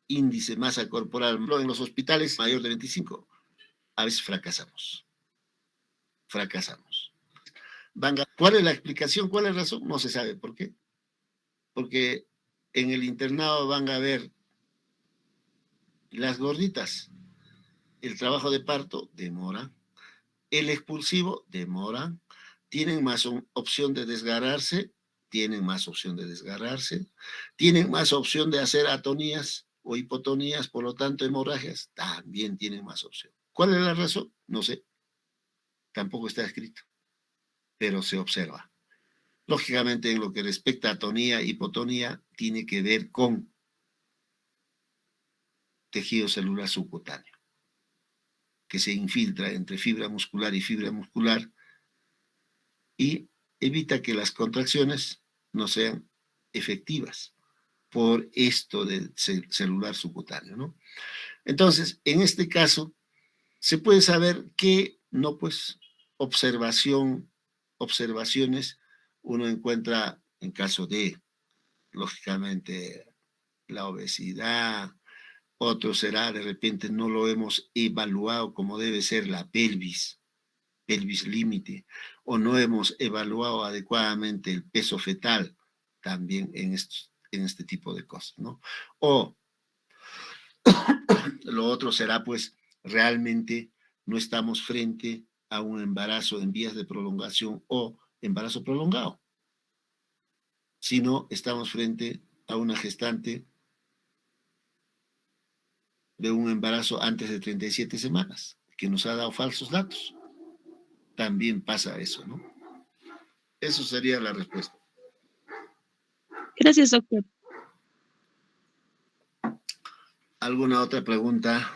índice masa corporal en los hospitales mayor de 25, a veces fracasamos. ¿Cuál es la explicación? ¿Cuál es la razón? No se sabe. ¿Por qué? Porque en el internado van a ver las gorditas. El trabajo de parto demora. El expulsivo demora. Tienen más opción de desgarrarse. Tienen más opción de hacer atonías o hipotonías, por lo tanto hemorragias. También tienen más opción. ¿Cuál es la razón? No sé. Tampoco está escrito, pero se observa. Lógicamente, en lo que respecta a atonía, hipotonía, tiene que ver con tejido celular subcutáneo, que se infiltra entre fibra muscular y fibra muscular y evita que las contracciones no sean efectivas por esto del celular subcutáneo, ¿no? Entonces, en este caso, Se puede saber que no, pues, observaciones uno encuentra en caso de, lógicamente, la obesidad. Otro será, de repente, no lo hemos evaluado como debe ser la pelvis límite, o no hemos evaluado adecuadamente el peso fetal, también en este tipo de cosas, ¿no? O lo otro será, pues, realmente no estamos frente a un embarazo en vías de prolongación o embarazo prolongado, sino estamos frente a una gestante de un embarazo antes de 37 semanas, que nos ha dado falsos datos. También pasa eso, ¿no? Eso sería la respuesta. Gracias, doctor. ¿Alguna otra pregunta?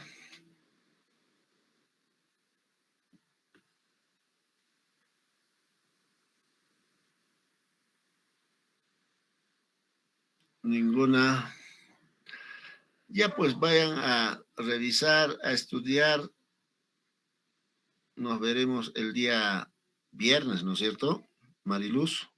Ninguna. Ya pues vayan a revisar, a estudiar. Nos veremos el día viernes, ¿no es cierto, Mariluz?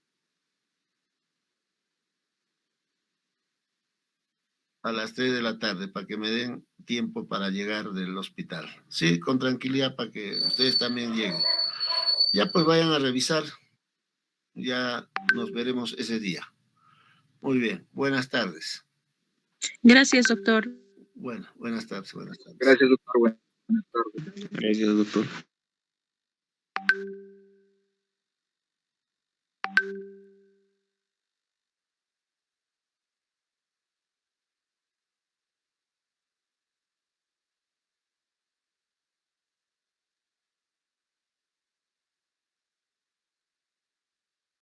A las 3 de la tarde, para que me den tiempo para llegar del hospital. Sí, con tranquilidad, para que ustedes también lleguen. Ya pues vayan a revisar. Ya nos veremos ese día. Muy bien, buenas tardes. Gracias, doctor. Bueno, buenas tardes, buenas tardes. Gracias, doctor. Buenas tardes. Gracias, doctor.